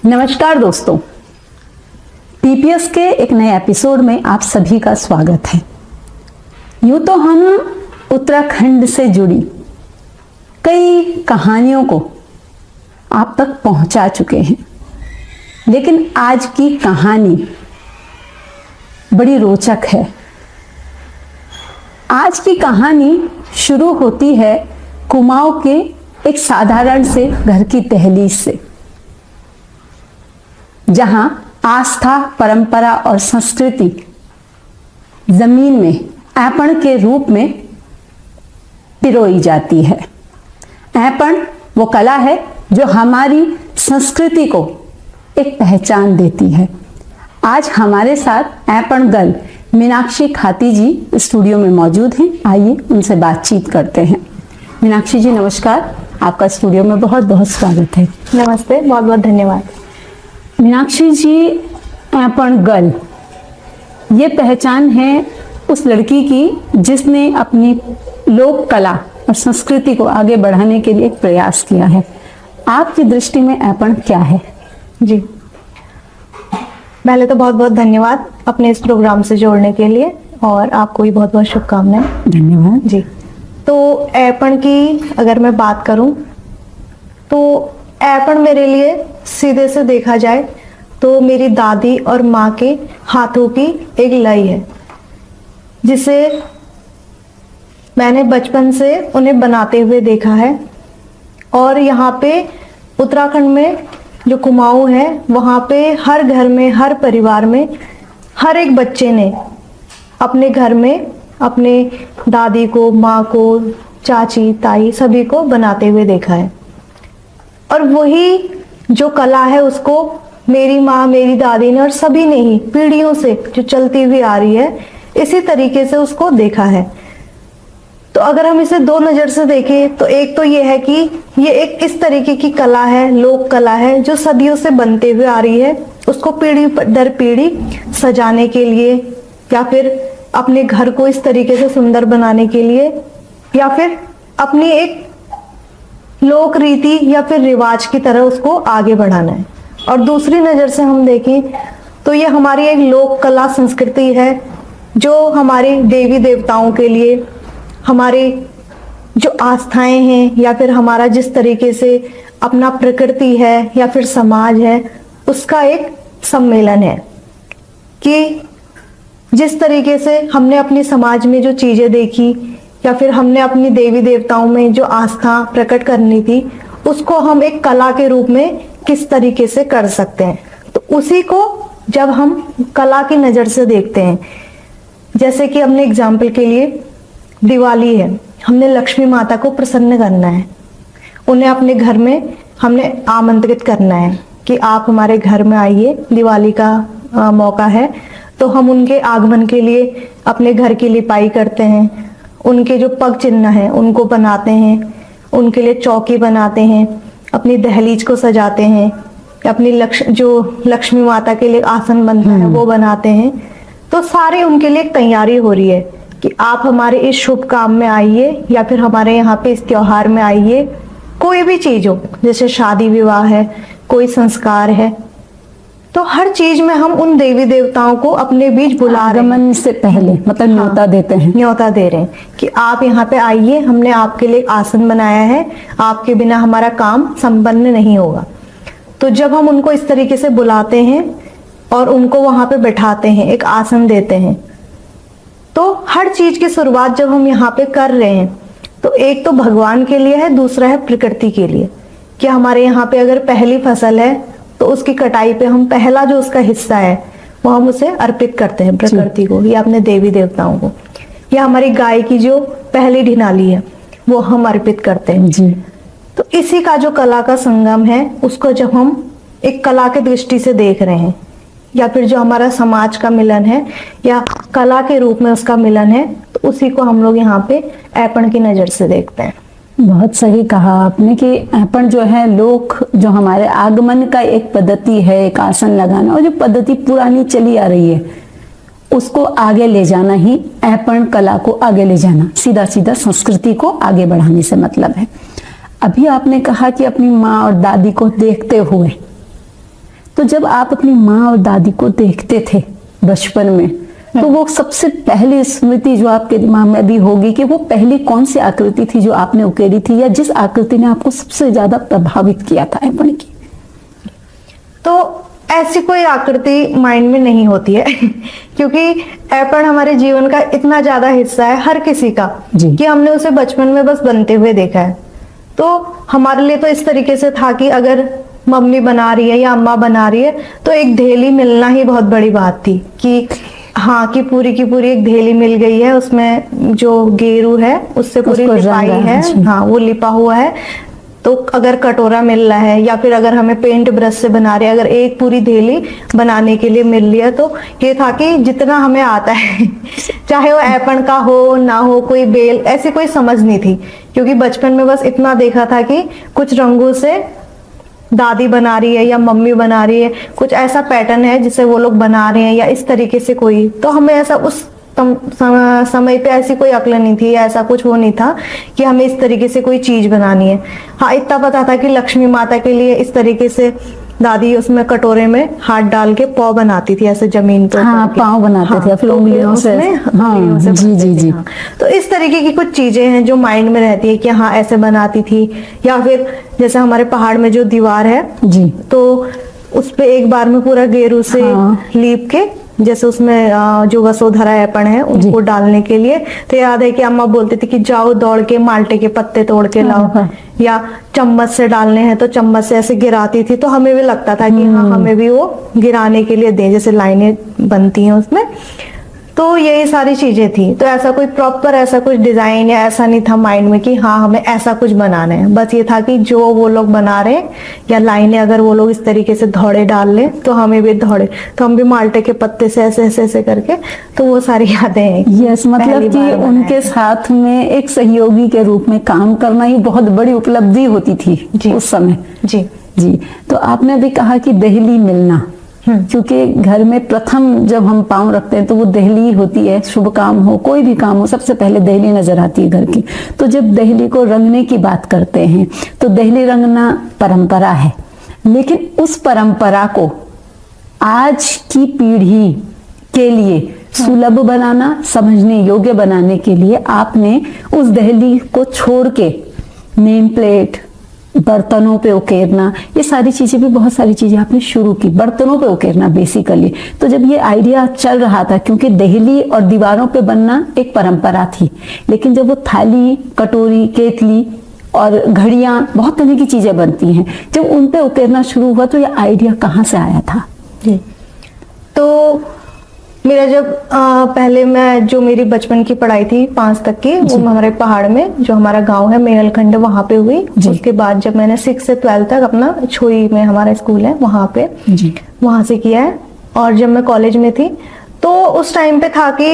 नमस्कार दोस्तों, टीपीएस के एक नए एपिसोड में आप सभी का स्वागत है। यूं तो हम उत्तराखंड से जुड़ी कई कहानियों को आप तक पहुंचा चुके हैं, लेकिन आज की कहानी बड़ी रोचक है। आज की कहानी शुरू होती है कुमाऊं के एक साधारण से घर की दहलीज से, जहां आस्था, परंपरा और संस्कृति जमीन में ऐपण के रूप में पिरोई जाती है। ऐपण वो कला है जो हमारी संस्कृति को एक पहचान देती है। आज हमारे साथ ऐपण गर्ल मीनाक्षी खाती जी स्टूडियो में मौजूद हैं। आइए उनसे बातचीत करते हैं। मीनाक्षी जी नमस्कार, आपका स्टूडियो में बहुत बहुत स्वागत है। नमस्ते, बहुत बहुत धन्यवाद। मीनाक्षी जी, ऐपण गर्ल ये पहचान है उस लड़की की जिसने अपनी लोक कला और संस्कृति को आगे बढ़ाने के लिए एक प्रयास किया है। आपकी दृष्टि में ऐपण क्या है? जी, पहले तो बहुत बहुत धन्यवाद अपने इस प्रोग्राम से जोड़ने के लिए, और आपको भी बहुत बहुत शुभकामनाएं। धन्यवाद जी। तो ऐपण की अगर मैं बात करूं तो ऐपण मेरे लिए सीधे से देखा जाए तो मेरी दादी और माँ के हाथों की एक लय है, जिसे मैंने बचपन से उन्हें बनाते हुए देखा है। और यहाँ पे उत्तराखंड में जो कुमाऊं है, वहाँ पे हर घर में, हर परिवार में, हर एक बच्चे ने अपने घर में अपने दादी को, माँ को, चाची, ताई सभी को बनाते हुए देखा है। और वही जो कला है उसको मेरी माँ, मेरी दादी ने और सभी ने ही पीढ़ियों से जो चलती हुई आ रही है, इसी तरीके से उसको देखा है। तो अगर हम इसे दो नजर से देखें तो एक तो ये है कि ये एक इस तरीके की कला है, लोक कला है, जो सदियों से बनते हुए आ रही है। उसको पीढ़ी दर पीढ़ी सजाने के लिए, या फिर अपने घर को इस तरीके से सुंदर बनाने के लिए, या फिर अपनी एक लोक रीति या फिर रिवाज की तरह उसको आगे बढ़ाना है। और दूसरी नजर से हम देखें तो ये हमारी एक लोक कला संस्कृति है, जो हमारे देवी देवताओं के लिए, हमारी जो आस्थाएं हैं, या फिर हमारा जिस तरीके से अपना प्रकृति है या फिर समाज है, उसका एक सम्मेलन है। कि जिस तरीके से हमने अपने समाज में जो चीजें देखी, या फिर हमने अपनी देवी देवताओं में जो आस्था प्रकट करनी थी, उसको हम एक कला के रूप में किस तरीके से कर सकते हैं। तो उसी को जब हम कला की नजर से देखते हैं, जैसे कि हमने एग्जाम्पल के लिए दिवाली है, हमने लक्ष्मी माता को प्रसन्न करना है, उन्हें अपने घर में हमने आमंत्रित करना है कि आप हमारे घर में आइए, दिवाली का मौका है। तो हम उनके आगमन के लिए अपने घर की लिपाई करते हैं, उनके जो पग चिन्ह हैं उनको बनाते हैं, उनके लिए चौकी बनाते हैं, अपनी दहलीज को सजाते हैं, अपनी जो लक्ष्मी माता के लिए आसन बनता है वो बनाते हैं। तो सारे उनके लिए तैयारी हो रही है कि आप हमारे इस शुभ काम में आइए, या फिर हमारे यहाँ पे इस त्योहार में आइए। कोई भी चीज हो, जैसे शादी विवाह है, कोई संस्कार है, तो हर चीज में हम उन देवी देवताओं को अपने बीच बुला रहे हैं। आगमन से पहले मतलब न्योता देते हैं, न्योता दे रहे हैं कि आप यहाँ पे आइए, हमने आपके लिए आसन बनाया है, आपके बिना हमारा काम संपन्न नहीं होगा। तो जब हम उनको इस तरीके से बुलाते हैं और उनको वहां पे बैठाते हैं, एक आसन देते हैं, तो हर चीज की शुरुआत जब हम यहाँ पे कर रहे हैं, तो एक तो भगवान के लिए है, दूसरा है प्रकृति के लिए। कि हमारे यहाँ पे अगर पहली फसल है तो उसकी कटाई पे हम पहला जो उसका हिस्सा है वो हम उसे अर्पित करते हैं प्रकृति को, या अपने देवी देवताओं को। या हमारी गाय की जो पहली ढिनाली है वो हम अर्पित करते हैं जी। तो इसी का जो कला का संगम है, उसको जब हम एक कला के दृष्टि से देख रहे हैं, या फिर जो हमारा समाज का मिलन है या कला के रूप में उसका मिलन है, तो उसी को हम लोग यहाँ पे ऐपण की नजर से देखते हैं। बहुत सही कहा आपने कि ऐपण जो है लोक, जो हमारे आगमन का एक पद्धति है, एक आसन लगाना, और जो पद्धति पुरानी चली आ रही है उसको आगे ले जाना ही ऐपण कला को आगे ले जाना, सीधा सीधा संस्कृति को आगे बढ़ाने से मतलब है। अभी आपने कहा कि अपनी माँ और दादी को देखते हुए तो जब आप अपनी माँ और दादी को देखते थे बचपन में, तो वो सबसे पहली स्मृति जो आपके दिमाग में अभी होगी कि वो पहली कौन सी आकृति थी जो आपने उकेरी थी, या जिस आकृति ने आपको सबसे ज्यादा प्रभावित किया था ऐपण की? तो ऐसी कोई आकृति माइंड में नहीं होती है क्योंकि ऐपण हमारे जीवन का इतना ज्यादा हिस्सा है हर किसी का जी। कि हमने उसे बचपन में बस बनते हुए देखा है। तो हमारे लिए तो इस तरीके से था कि अगर मम्मी बना रही है या अम्मा बना रही है तो एक ढेली मिलना ही बहुत बड़ी बात थी कि हाँ, कि पूरी की पूरी एक ढेली मिल गई है, उसमें जो गेरू है उससे पूरी उसको लिपाई रंगा है, है, जी। हाँ वो लिपा हुआ है। तो अगर कटोरा मिल रहा है या फिर अगर हमें पेंट ब्रश से बना रहे हैं, अगर एक पूरी ढेली बनाने के लिए मिल रही है, तो ये था कि जितना हमें आता है चाहे वो ऐपण का हो ना हो, कोई बेल, ऐसी कोई समझ नहीं थी क्योंकि बचपन में बस इतना देखा था कि कुछ रंगों से दादी बना रही है या मम्मी बना रही है, कुछ ऐसा पैटर्न है जिसे वो लोग बना रहे हैं या इस तरीके से कोई, तो हमें ऐसा उस समय पे ऐसी कोई अक्ल नहीं थी, ऐसा कुछ वो नहीं था कि हमें इस तरीके से कोई चीज बनानी है। हाँ, इतना पता था कि लक्ष्मी माता के लिए इस तरीके से दादी उसमें कटोरे में हाथ डाल के पौ बनाती थी, ऐसे जमीन पे हाँ, पाँव बनाते थे, फिर उंगलियों से, हाँ, जी जी जी। तो इस तरीके की कुछ चीजें हैं जो माइंड में रहती है कि हाँ ऐसे बनाती थी। या फिर जैसे हमारे पहाड़ में जो दीवार है जी, तो उस पे एक बार में पूरा गेरू से लीप के, जैसे उसमें जो वसुंधरा ऐपण है उनको डालने के लिए, तो याद है कि अम्मा बोलती थी कि जाओ दौड़ के माल्टे के पत्ते तोड़ के लाओ, या चम्मच से डालने हैं तो चम्मच से ऐसे गिराती थी, तो हमें भी लगता था कि हाँ हमें भी वो गिराने के लिए दें, जैसे लाइनें बनती हैं उसमें। तो यही सारी चीजें थी। तो ऐसा कोई प्रॉपर ऐसा कुछ डिजाइन या ऐसा नहीं था माइंड में कि हाँ हमें ऐसा कुछ बनाना है, बस ये था कि जो वो लोग बना रहे हैं या लाइनें अगर वो लोग इस तरीके से धौड़े डाल लें तो हमें भी धौड़े, तो हम भी माल्टे के पत्ते से ऐसे ऐसे ऐसे करके, तो वो सारी यादें हैं। यस, मतलब कि उनके साथ में एक सहयोगी के रूप में काम करना ही बहुत बड़ी उपलब्धि होती थी उस समय। जी जी। तो आपने अभी कहा कि दहली मिलना, क्योंकि घर में प्रथम जब हम पांव रखते हैं तो वो दहली होती है, शुभ काम हो कोई भी काम हो सबसे पहले दहली नजर आती है घर की। तो जब दहली को रंगने की बात करते हैं तो दहली रंगना परंपरा है, लेकिन उस परंपरा को आज की पीढ़ी के लिए सुलभ बनाना, समझने योग्य बनाने के लिए आपने उस दहली को छोड़ के नेम प्लेट, बर्तनों पे उकेरना, ये सारी चीजें भी, बहुत सारी चीजें आपने शुरू की बर्तनों पे उकेरना बेसिकली। तो जब ये आइडिया चल रहा था, क्योंकि दहली और दीवारों पे बनना एक परंपरा थी, लेकिन जब वो थाली, कटोरी, केतली और घड़ियां, बहुत तरह की चीजें बनती हैं, जब उन पे उकेरना शुरू हुआ तो ये आइडिया कहाँ से आया था? जी, तो मेरा जब पहले मैं जो मेरी बचपन की पढ़ाई थी 5 तक की, वो हमारे पहाड़ में जो हमारा गांव है मेहलखंड, वहां पे हुई। उसके बाद जब मैंने 6 से 12 तक अपना छोई में हमारा स्कूल है वहां पे, वहां से किया है। और जब मैं कॉलेज में थी तो उस टाइम पे था कि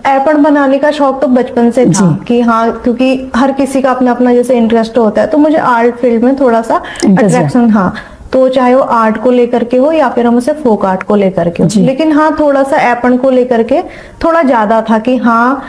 ऐपण बनाने का शौक तो बचपन से था कि हाँ, क्योंकि हर किसी का अपना अपना जैसे इंटरेस्ट होता है, तो मुझे आर्ट फील्ड में थोड़ा सा अट्रैक्शन, हाँ, तो चाहे वो आर्ट को लेकर के हो या फिर हम उसे फोक आर्ट को लेकर के हो, लेकिन हाँ थोड़ा सा ऐपण को लेकर के थोड़ा ज्यादा था कि हाँ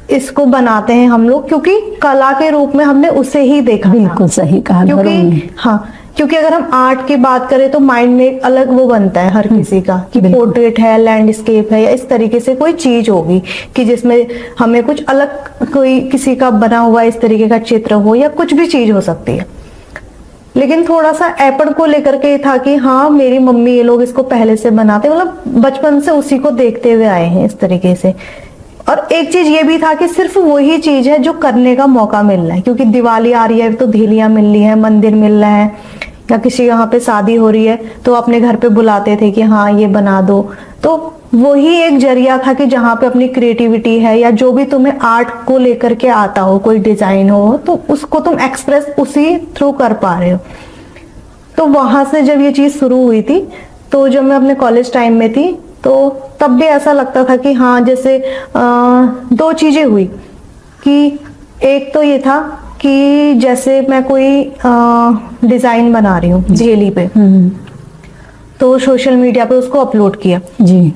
इसको बनाते हैं हम लोग, क्योंकि कला के रूप में हमने उसे ही देखा। बिल्कुल सही कहा। क्योंकि हाँ, क्योंकि अगर हम आर्ट की बात करें तो माइंड में एक अलग वो बनता है हर किसी का कि पोर्ट्रेट है, लैंडस्केप है, या इस तरीके से कोई चीज होगी कि जिसमें हमें कुछ अलग, कोई किसी का बना हुआ इस तरीके का चित्र हो या कुछ भी चीज हो सकती है। लेकिन थोड़ा सा ऐपण को लेकर के था कि हाँ मेरी मम्मी ये लोग इसको पहले से बनाते, मतलब बचपन से उसी को देखते हुए आए हैं इस तरीके से। और एक चीज ये भी था कि सिर्फ वही चीज है जो करने का मौका मिल रहा है, क्योंकि दिवाली आ रही है तो धेलियां मिल रही है, मंदिर मिल रहा है, या किसी यहाँ पे शादी हो रही है तो अपने घर पे बुलाते थे कि हाँ ये बना दो। तो वही एक जरिया था कि जहाँ पे अपनी क्रिएटिविटी है या जो भी तुम्हें आर्ट को लेकर के आता हो, कोई डिजाइन हो, तो उसको तुम एक्सप्रेस उसी थ्रू कर पा रहे हो। तो वहां से जब ये चीज शुरू हुई थी, तो जब मैं अपने कॉलेज टाइम में थी तो तब भी ऐसा लगता था कि हाँ, जैसे 2 चीजें हुई कि एक तो ये था कि जैसे मैं कोई डिजाइन बना रही हूँ ढेली पे, तो सोशल मीडिया पे उसको अपलोड किया जी,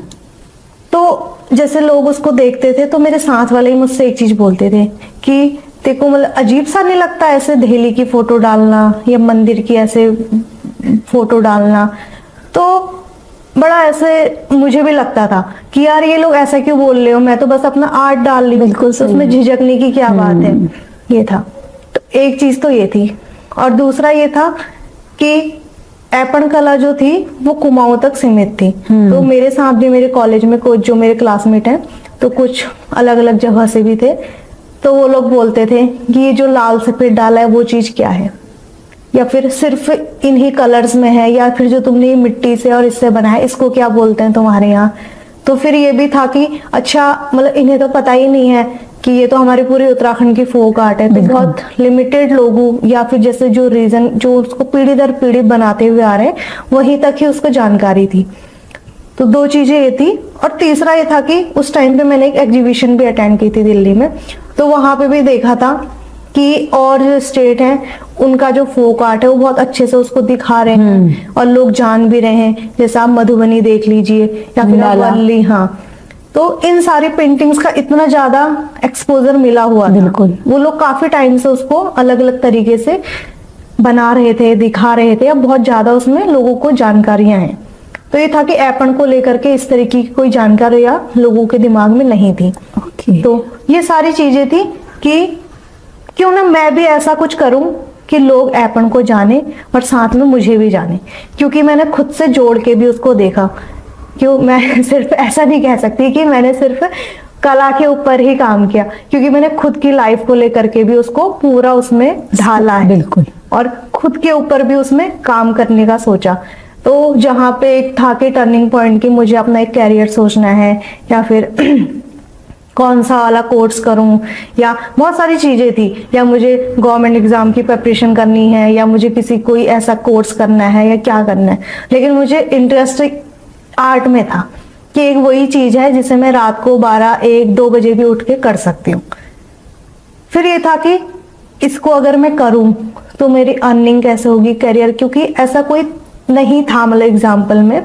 तो जैसे लोग उसको देखते थे तो मेरे साथ वाले ही मुझसे एक चीज बोलते थे कि देखो, मतलब अजीब सा नहीं लगता ऐसे ढेली की फोटो डालना या मंदिर की ऐसे फोटो डालना? बड़ा ऐसे मुझे भी लगता था कि यार ये लोग ऐसा क्यों बोल रहे हो, मैं तो बस अपना आर्ट डाल रही हूँ, बिल्कुल तो सही। उसमें झिझकने की क्या बात है। ये था, तो एक चीज तो ये थी। और दूसरा ये था कि ऐपण कला जो थी वो कुमाऊं तक सीमित थी। तो मेरे साथ भी मेरे कॉलेज में कुछ जो मेरे क्लासमेट हैं तो कुछ अलग अलग जगह से भी थे, तो वो लोग बोलते थे कि ये जो लाल सफेद डाला है वो चीज क्या है, या फिर सिर्फ इन्हीं कलर्स में है, या फिर जो तुमने ये मिट्टी से और इससे बनाया है इसको क्या बोलते हैं तुम्हारे यहाँ। तो फिर ये भी था कि अच्छा, मतलब इन्हें तो पता ही नहीं है कि ये तो हमारे पूरे उत्तराखंड की फोक आर्ट है। तो बहुत लिमिटेड लोगों या फिर जैसे जो रीजन जो उसको पीढ़ी दर पीढ़ी बनाते हुए आ रहे हैं वहीं तक ही उसको जानकारी थी। तो दो चीजें ये थी। और तीसरा ये था कि उस टाइम पे मैंने एक एग्जीबिशन भी अटेंड की थी दिल्ली में, तो वहां पे भी देखा था कि और जो स्टेट हैं उनका जो फोक आर्ट है वो बहुत अच्छे से उसको दिखा रहे हैं और लोग जान भी रहे हैं। जैसे आप मधुबनी देख लीजिए या फिर आप नाला। वल्ली, हाँ, तो इन सारी पेंटिंग्स का इतना ज्यादा एक्सपोजर मिला हुआ था। बिल्कुल। वो लोग काफी टाइम से उसको अलग अलग तरीके से बना रहे थे, दिखा रहे थे, अब बहुत ज्यादा उसमें लोगों को जानकारियां हैं। तो ये था कि ऐपण को लेकर के इस तरीके की कोई जानकारी या लोगों के दिमाग में नहीं थी। ओके। तो ये सारी चीजें थी कि क्यों ना मैं भी ऐसा कुछ करूं कि लोग ऐपण को जाने और साथ में मुझे भी जाने, क्योंकि मैंने खुद से जोड़ के भी उसको देखा। क्यों मैं सिर्फ ऐसा नहीं कह सकती कि मैंने सिर्फ कला के ऊपर ही काम किया, क्योंकि मैंने खुद की लाइफ को लेकर के भी उसको पूरा उसमें ढाला है। बिल्कुल। और खुद के ऊपर भी उसमें काम करने का सोचा। तो जहाँ पे एक था कि टर्निंग पॉइंट की मुझे अपना एक कैरियर सोचना है, या फिर कौन सा वाला कोर्स करूं, या बहुत सारी चीजें थी, या मुझे गवर्नमेंट एग्जाम की प्रिपरेशन करनी है, या मुझे किसी कोई ऐसा कोर्स करना है, या क्या करना है। लेकिन मुझे इंटरेस्ट आर्ट में था कि एक वही चीज है जिसे मैं रात को 12, 1, 2 बजे भी उठ के कर सकती हूँ। फिर ये था कि इसको अगर मैं करूं तो मेरी अर्निंग कैसे होगी, करियर, क्योंकि ऐसा कोई नहीं था मतलब एग्जाम्पल में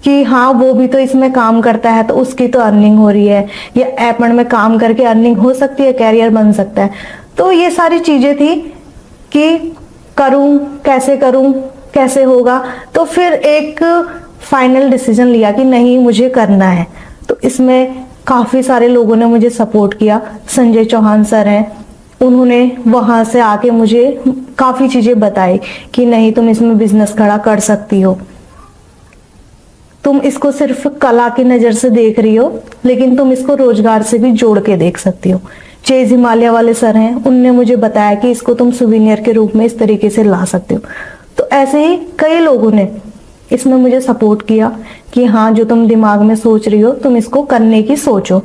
कि हाँ वो भी तो इसमें काम करता है तो उसकी तो अर्निंग हो रही है, या ऐपण में काम करके अर्निंग हो सकती है, कैरियर बन सकता है। तो ये सारी चीजें थी कि करूं कैसे होगा। तो फिर एक फाइनल डिसीजन लिया कि नहीं मुझे करना है। तो इसमें काफी सारे लोगों ने मुझे सपोर्ट किया। संजय चौहान सर हैं, उन्होंने वहां से आके मुझे काफी चीजें बताई कि नहीं तुम इसमें बिजनेस खड़ा कर सकती हो, तुम इसको सिर्फ कला की नजर से देख रही हो लेकिन तुम इसको रोजगार से भी जोड़ के देख सकती हो। चेज हिमालय वाले सर हैं, उनने मुझे बताया कि इसको तुम सुविनियर के रूप में इस तरीके से ला सकते हो। तो ऐसे ही कई लोगों ने इसमें मुझे सपोर्ट किया कि हाँ जो तुम दिमाग में सोच रही हो तुम इसको करने की सोचो।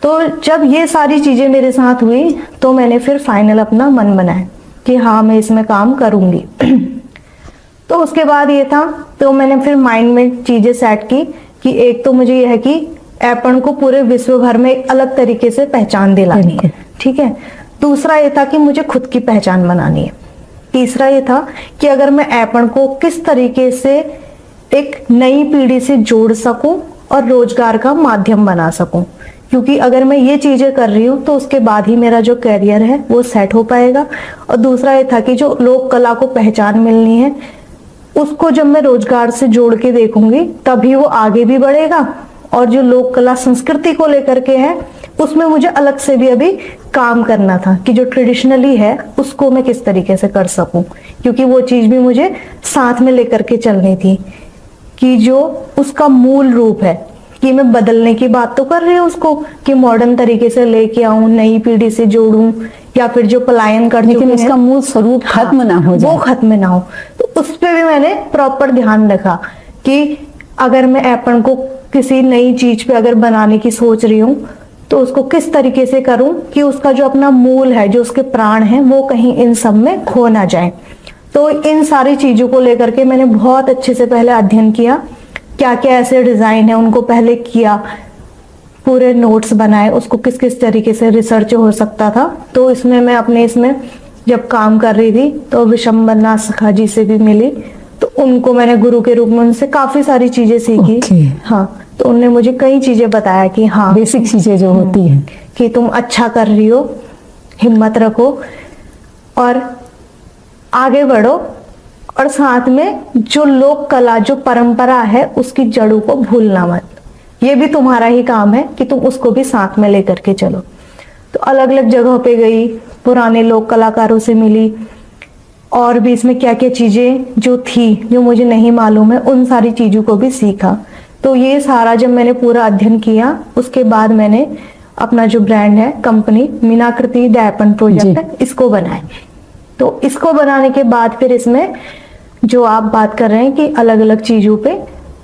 तो जब ये सारी चीजें मेरे साथ हुई तो मैंने फिर फाइनल अपना मन बनाया कि हाँ मैं इसमें काम करूंगी। तो उसके बाद ये था, तो मैंने फिर माइंड में चीजें सेट की कि एक तो मुझे यह है कि ऐपण को पूरे विश्व भर में एक अलग तरीके से पहचान दिलानी है, ठीक है। दूसरा ये था कि मुझे खुद की पहचान बनानी है। तीसरा ये था कि अगर मैं ऐपण को किस तरीके से एक नई पीढ़ी से जोड़ सकूं और रोजगार का माध्यम बना सकूं, क्योंकि अगर मैं ये चीजें कर रही हूँ तो उसके बाद ही मेरा जो करियर है वो सेट हो पाएगा। और दूसरा ये था कि जो लोक कला को पहचान मिलनी है उसको जब मैं रोजगार से जोड़ के देखूंगी तभी वो आगे भी बढ़ेगा। और जो लोक कला संस्कृति को लेकर के है उसमें मुझे अलग से भी अभी काम करना था कि जो ट्रेडिशनली है उसको मैं किस तरीके से कर सकूं, क्योंकि वो चीज भी मुझे साथ में लेकर के चलनी थी कि जो उसका मूल रूप है कि मैं बदलने की बात तो कर रही हूँ उसको कि मॉडर्न तरीके से लेके आऊं, नई पीढ़ी से जोड़ूं, या फिर जो पलायन कर चुके हैं लेकिन उसका मूल स्वरूप खत्म ना हो जाए, वो खत्म ना हो। तो उस पे भी मैंने प्रॉपर ध्यान रखा कि अगर मैं ऐपण को किसी नई चीज पे अगर बनाने की सोच रही हूँ तो उसको किस तरीके से करूं कि उसका जो अपना मूल है, जो उसके प्राण है, वो कहीं इन सब में खो ना जाए। तो इन सारी चीजों को लेकर के मैंने बहुत अच्छे से पहले अध्ययन किया, क्या क्या ऐसे डिजाइन है उनको पहले किया, पूरे नोट्स बनाए, उसको किस किस तरीके से रिसर्च हो सकता था। तो इसमें मैं अपने इसमें जब काम कर रही थी तो विशंबरनाथ सखा जी से भी मिली, तो उनको मैंने गुरु के रूप में उनसे काफी सारी चीजें सीखी। हाँ, तो उन्होंने मुझे कई चीजें बताया कि हाँ बेसिक चीजें जो होती हैं कि तुम अच्छा कर रही हो, हिम्मत रखो और आगे बढ़ो और साथ में जो लोक कला, जो परंपरा है, उसकी जड़ों को भूलना मत। ये भी तुम्हारा ही काम है कि तुम उसको भी साथ में लेकर के चलो। तो अलग अलग जगहों पे गई, पुराने लोक कलाकारों से मिली, और भी इसमें क्या क्या चीजें जो थी जो मुझे नहीं मालूम है, उन सारी चीजों को भी सीखा। तो ये सारा जब मैंने पूरा अध्ययन किया, उसके बाद मैंने अपना जो ब्रांड है, कंपनी मीनाकृति द ऐपन प्रोजेक्ट है, इसको बनाया। तो इसको बनाने के बाद फिर इसमें जो आप बात कर रहे हैं कि अलग अलग चीजों पे,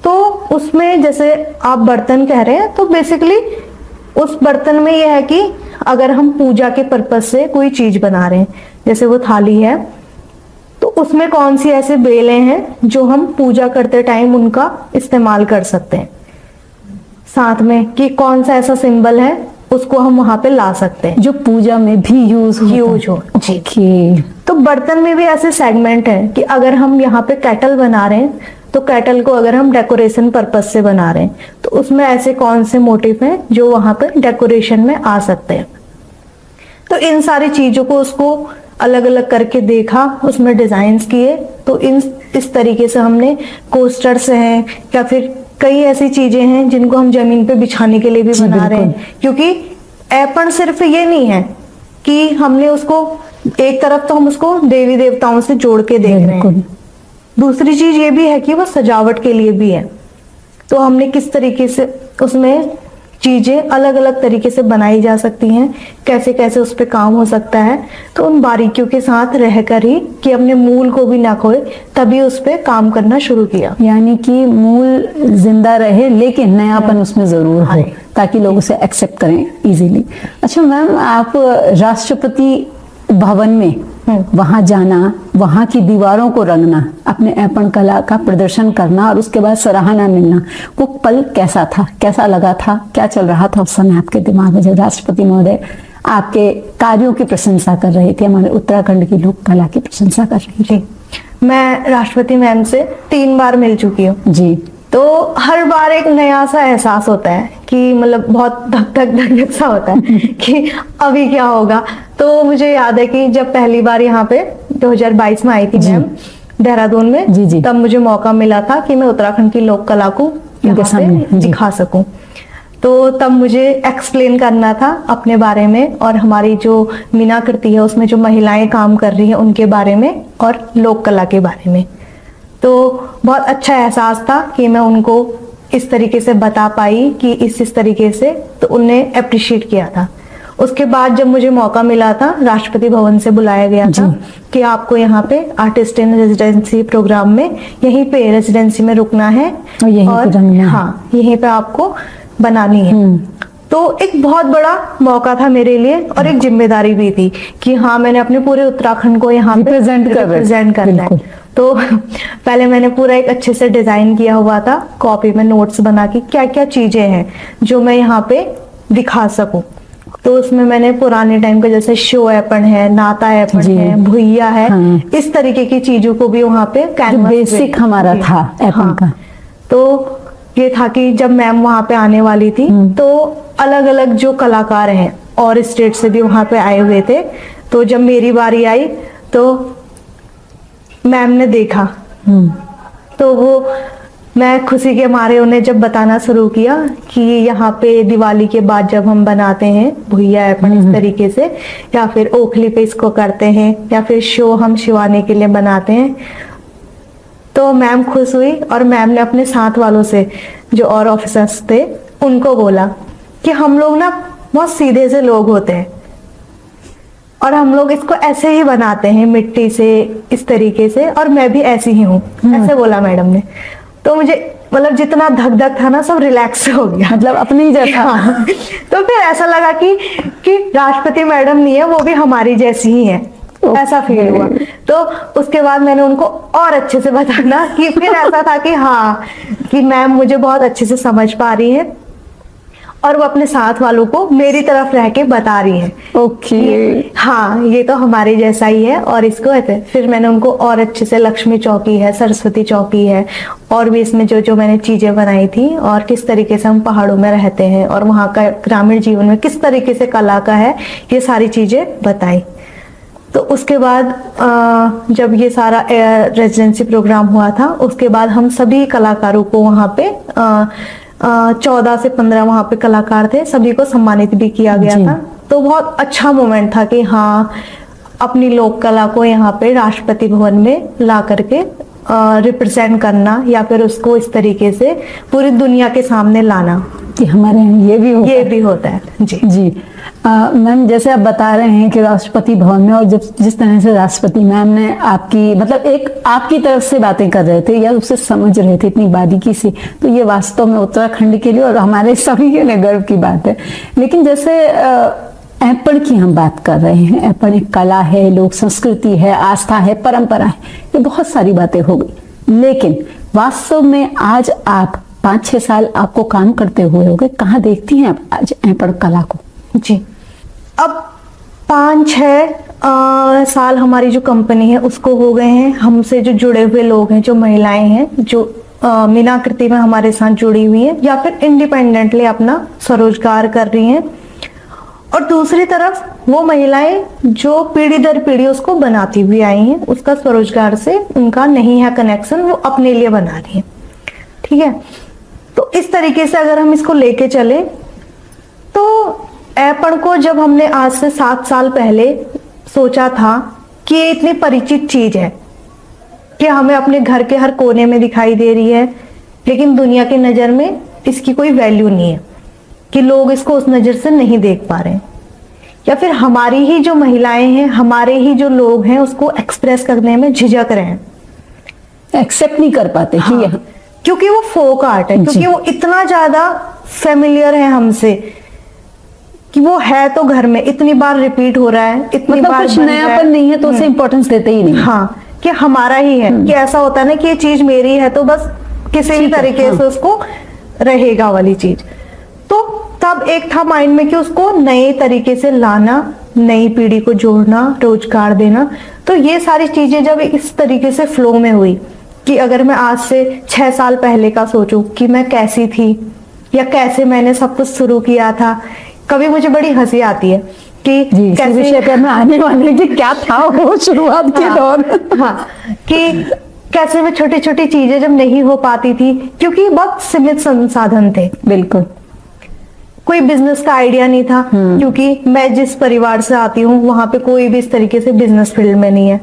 तो उसमें जैसे आप बर्तन कह रहे हैं, तो बेसिकली उस बर्तन में यह है कि अगर हम पूजा के पर्पज से कोई चीज बना रहे हैं, जैसे वो थाली है, तो उसमें कौन सी ऐसे बेलें हैं जो हम पूजा करते टाइम उनका इस्तेमाल कर सकते हैं, साथ में कि कौन सा ऐसा सिंबल है उसको हम वहां पे ला सकते हैं जो पूजा में भी यूज हो। जी। ओके। तो बर्तन में भी ऐसे सेगमेंट है कि अगर हम यहाँ पे कैटल बना रहे हैं, तो कैटल को अगर हम डेकोरेशन पर्पज से बना रहे हैं, तो उसमें ऐसे कौन से मोटिव हैं जो वहां पे डेकोरेशन में आ सकते हैं। तो इन सारी चीजों को उसको अलग अलग करके देखा, उसमें डिजाइन्स किए। तो इस तरीके से हमने कोस्टर्स हैं, या फिर कई ऐसी चीजें हैं जिनको हम जमीन पे बिछाने के लिए भी बना रहे हैं, क्योंकि ऐपण सिर्फ ये नहीं है कि हमने उसको एक तरफ तो हम उसको देवी देवताओं से जोड़ के देख रहे हैं, दूसरी चीज ये भी है कि वो सजावट के लिए भी है। तो हमने किस तरीके से उसमें चीजें अलग अलग तरीके से बनाई जा सकती हैं, कैसे कैसे उस पर काम हो सकता है, तो उन बारीकियों के साथ रहकर ही कि अपने मूल को भी ना खोए, तभी उस पर काम करना शुरू किया। यानी कि मूल जिंदा रहे लेकिन नयापन उसमें जरूर हो, ताकि लोग उसे एक्सेप्ट करें इजीली। अच्छा मैम, आप राष्ट्रपति भवन में वहां जाना, वहां की दीवारों को रंगना, अपने ऐपण कला का प्रदर्शन करना और उसके बाद सराहना मिलना, वो पल कैसा था, कैसा लगा था, क्या चल रहा था उस समय आपके दिमाग में जब राष्ट्रपति महोदय आपके कार्यों की प्रशंसा कर रहे थे, हमारे उत्तराखंड की लोक कला की प्रशंसा कर रही थी? मैं राष्ट्रपति मैम से 3 बार मिल चुकी हूँ जी। तो हर बार एक नया सा एहसास होता है कि मतलब बहुत धक धक धक धक सा होता है कि अभी क्या होगा। तो मुझे याद है कि जब पहली बार यहाँ पे 2022 में आई थी मैम देहरादून में, जी। तब मुझे मौका मिला था कि मैं उत्तराखंड की लोक कला को यहाँ पे दिखा सकूं। तो तब मुझे एक्सप्लेन करना था अपने बारे में, और हमारी जो मीनाकृति है उसमें जो महिलाएं काम कर रही हैं उनके बारे में, और लोक कला के बारे में। तो बहुत अच्छा एहसास था कि मैं उनको इस तरीके से बता पाई कि इस तरीके से, तो उनने अप्रिशिएट किया था। उसके बाद जब मुझे मौका मिला था, राष्ट्रपति भवन से बुलाया गया था कि आपको यहाँ पे आर्टिस्ट इन रेजिडेंसी प्रोग्राम में यहीं पे रेजिडेंसी में रुकना है और हाँ यहीं पे आपको बनानी है। तो एक बहुत बड़ा मौका था मेरे लिए, और एक जिम्मेदारी भी थी कि हाँ मैंने अपने पूरे उत्तराखंड को यहाँ पे रिप्रेजेंट करना है। तो पहले मैंने पूरा एक अच्छे से डिजाइन किया हुआ था, कॉपी में नोट्स बना के क्या क्या चीजें हैं जो मैं यहाँ पे दिखा सकूं। तो उसमें मैंने पुराने टाइम का जैसे शो ऐपण है, नाता ऐपण है, भुइया है, इस तरीके की चीजों को भी वहाँ पे कैनवास बेसिक हमारा था ऐपण का। तो ये था कि जब मैम वहाँ पे आने वाली थी, तो अलग अलग जो कलाकार हैं और स्टेट से भी वहाँ पे आए हुए थे। तो जब मेरी बारी आई तो मैम ने देखा, तो वो मैं खुशी के मारे उन्हें जब बताना शुरू किया कि यहाँ पे दिवाली के बाद जब हम बनाते हैं भुइया ऐपण इस तरीके से, या फिर ओखली पे इसको करते हैं, या फिर शो हम शिवानी के लिए बनाते हैं। तो मैम खुश हुई, और मैम ने अपने साथ वालों से जो और ऑफिसर्स थे उनको बोला कि हम लोग ना बहुत सीधे से लोग होते हैं, और हम लोग इसको ऐसे ही बनाते हैं मिट्टी से इस तरीके से, और मैं भी ऐसी ही हूँ, ऐसे बोला मैडम ने। तो मुझे मतलब जितना धक धक था ना सब रिलैक्स हो गया, मतलब अपने ही जैसा। हाँ। तो फिर ऐसा लगा कि राष्ट्रपति मैडम नहीं है, वो भी हमारी जैसी ही है, ऐसा फील हुआ। तो उसके बाद मैंने उनको और अच्छे से बताना कि फिर ऐसा था कि हाँ कि मैम मुझे बहुत अच्छे से समझ पा रही है, और वो अपने साथ वालों को मेरी तरफ रह के बता रही है ओके हाँ ये तो हमारे जैसा ही है, और इसको ऐसे। फिर मैंने उनको और अच्छे से लक्ष्मी चौकी है, सरस्वती चौकी है, और भी इसमें जो जो मैंने चीजें बनाई थी, और किस तरीके से हम पहाड़ों में रहते हैं और वहाँ का ग्रामीण जीवन में किस तरीके से कला का है, ये सारी चीजें बताई। तो उसके बाद जब ये सारा रेजिडेंसी प्रोग्राम हुआ था, उसके बाद हम सभी कलाकारों को वहाँ पे 14 से 15 वहाँ पे कलाकार थे, सभी को सम्मानित भी किया गया जी। था। तो बहुत अच्छा मोमेंट था कि हाँ, अपनी लोक कला को यहाँ पे राष्ट्रपति भवन में ला करके रिप्रेजेंट करना, या फिर उसको इस तरीके से पूरी दुनिया के सामने लाना, कि हमारे यहाँ ये भी होता है। जी जी। मैम, जैसे आप बता रहे हैं कि राष्ट्रपति भवन में, और जब जिस तरह से राष्ट्रपति मैम ने आपकी मतलब एक आपकी तरफ से बातें कर रहे थे या उससे समझ रहे थे इतनी बारीकी से, तो ये वास्तव में उत्तराखंड के लिए और हमारे सभी के लिए गर्व की बात है। लेकिन जैसे ऐपण की हम बात कर रहे हैं, ऐपण एक कला है, लोक संस्कृति है, आस्था है, परंपरा है, ये बहुत सारी बातें हो गई। लेकिन वास्तव में आज आप 5-6 साल आपको काम करते हुए हो गए, कहाँ देखती हैं आप आज ऐपण कला को? जी, अब 5-6 साल हमारी जो कंपनी है उसको हो गए हैं। हमसे जो जुड़े हुए लोग हैं, जो महिलाएं हैं, जो मीनाकृति में हमारे साथ जुड़ी हुई है या फिर इंडिपेंडेंटली अपना स्वरोजगार कर रही हैं, और दूसरी तरफ वो महिलाएं जो पीढ़ी दर पीढ़ी उसको बनाती हुई आई हैं, उसका स्वरोजगार से उनका नहीं है कनेक्शन, वो अपने लिए बना रही है। ठीक है, तो इस तरीके से अगर हम इसको लेके चले, तो ऐपण को जब हमने आज से 7 साल पहले सोचा था कि ये इतनी परिचित चीज है कि हमें अपने घर के हर कोने में दिखाई दे रही है, लेकिन दुनिया की नजर में इसकी कोई वैल्यू नहीं है, कि लोग इसको उस नजर से नहीं देख पा रहे हैं, या फिर हमारी ही जो महिलाएं हैं, हमारे ही जो लोग हैं, उसको एक्सप्रेस करने में झिझक रहे हैं, एक्सेप्ट नहीं कर पाते। हाँ, कि क्योंकि वो फोक आर्ट है, क्योंकि वो इतना ज्यादा फेमिलियर है हमसे कि वो है तो घर में इतनी बार रिपीट हो रहा है, इतनी मतलब बार कुछ बन रहा नयापन नहीं है तो उसे इंपॉर्टेंस देते ही नहीं। हाँ, कि हमारा ही है, कि ऐसा होता है ना कि ये चीज मेरी है तो बस किसी भी तरीके से उसको रहेगा वाली चीज। तो तब एक था माइंड में कि उसको नए तरीके से लाना, नई पीढ़ी को जोड़ना, रोजगार देना। तो ये सारी चीजें जब इस तरीके से फ्लो में हुई कि अगर मैं आज से 6 साल पहले का सोचूं कि मैं कैसी थी या कैसे मैंने सब कुछ शुरू किया था, कभी मुझे बड़ी हंसी आती है कि कैसे विषय पे मैं आने वाले कि क्या था वो शुरुआत के दौर। हाँ, कि कैसे मैं छोटी छोटी चीजें जब नहीं हो पाती थी, क्योंकि बहुत सीमित संसाधन थे। बिल्कुल, कोई बिजनेस का आइडिया नहीं था, क्योंकि मैं जिस परिवार से आती हूँ वहां पे कोई भी इस तरीके से बिजनेस फील्ड में नहीं है,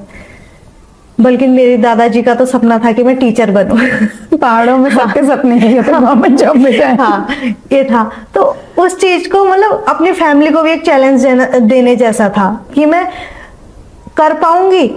बल्कि मेरे दादाजी का तो सपना था कि मैं टीचर बनूं। पहाड़ों में सबके सपने हैं, तो गवर्नमेंट जॉब में जाए। हाँ, ये था। तो उस चीज को मतलब अपनी फैमिली को भी एक चैलेंज देने जैसा था कि मैं कर पाऊंगी।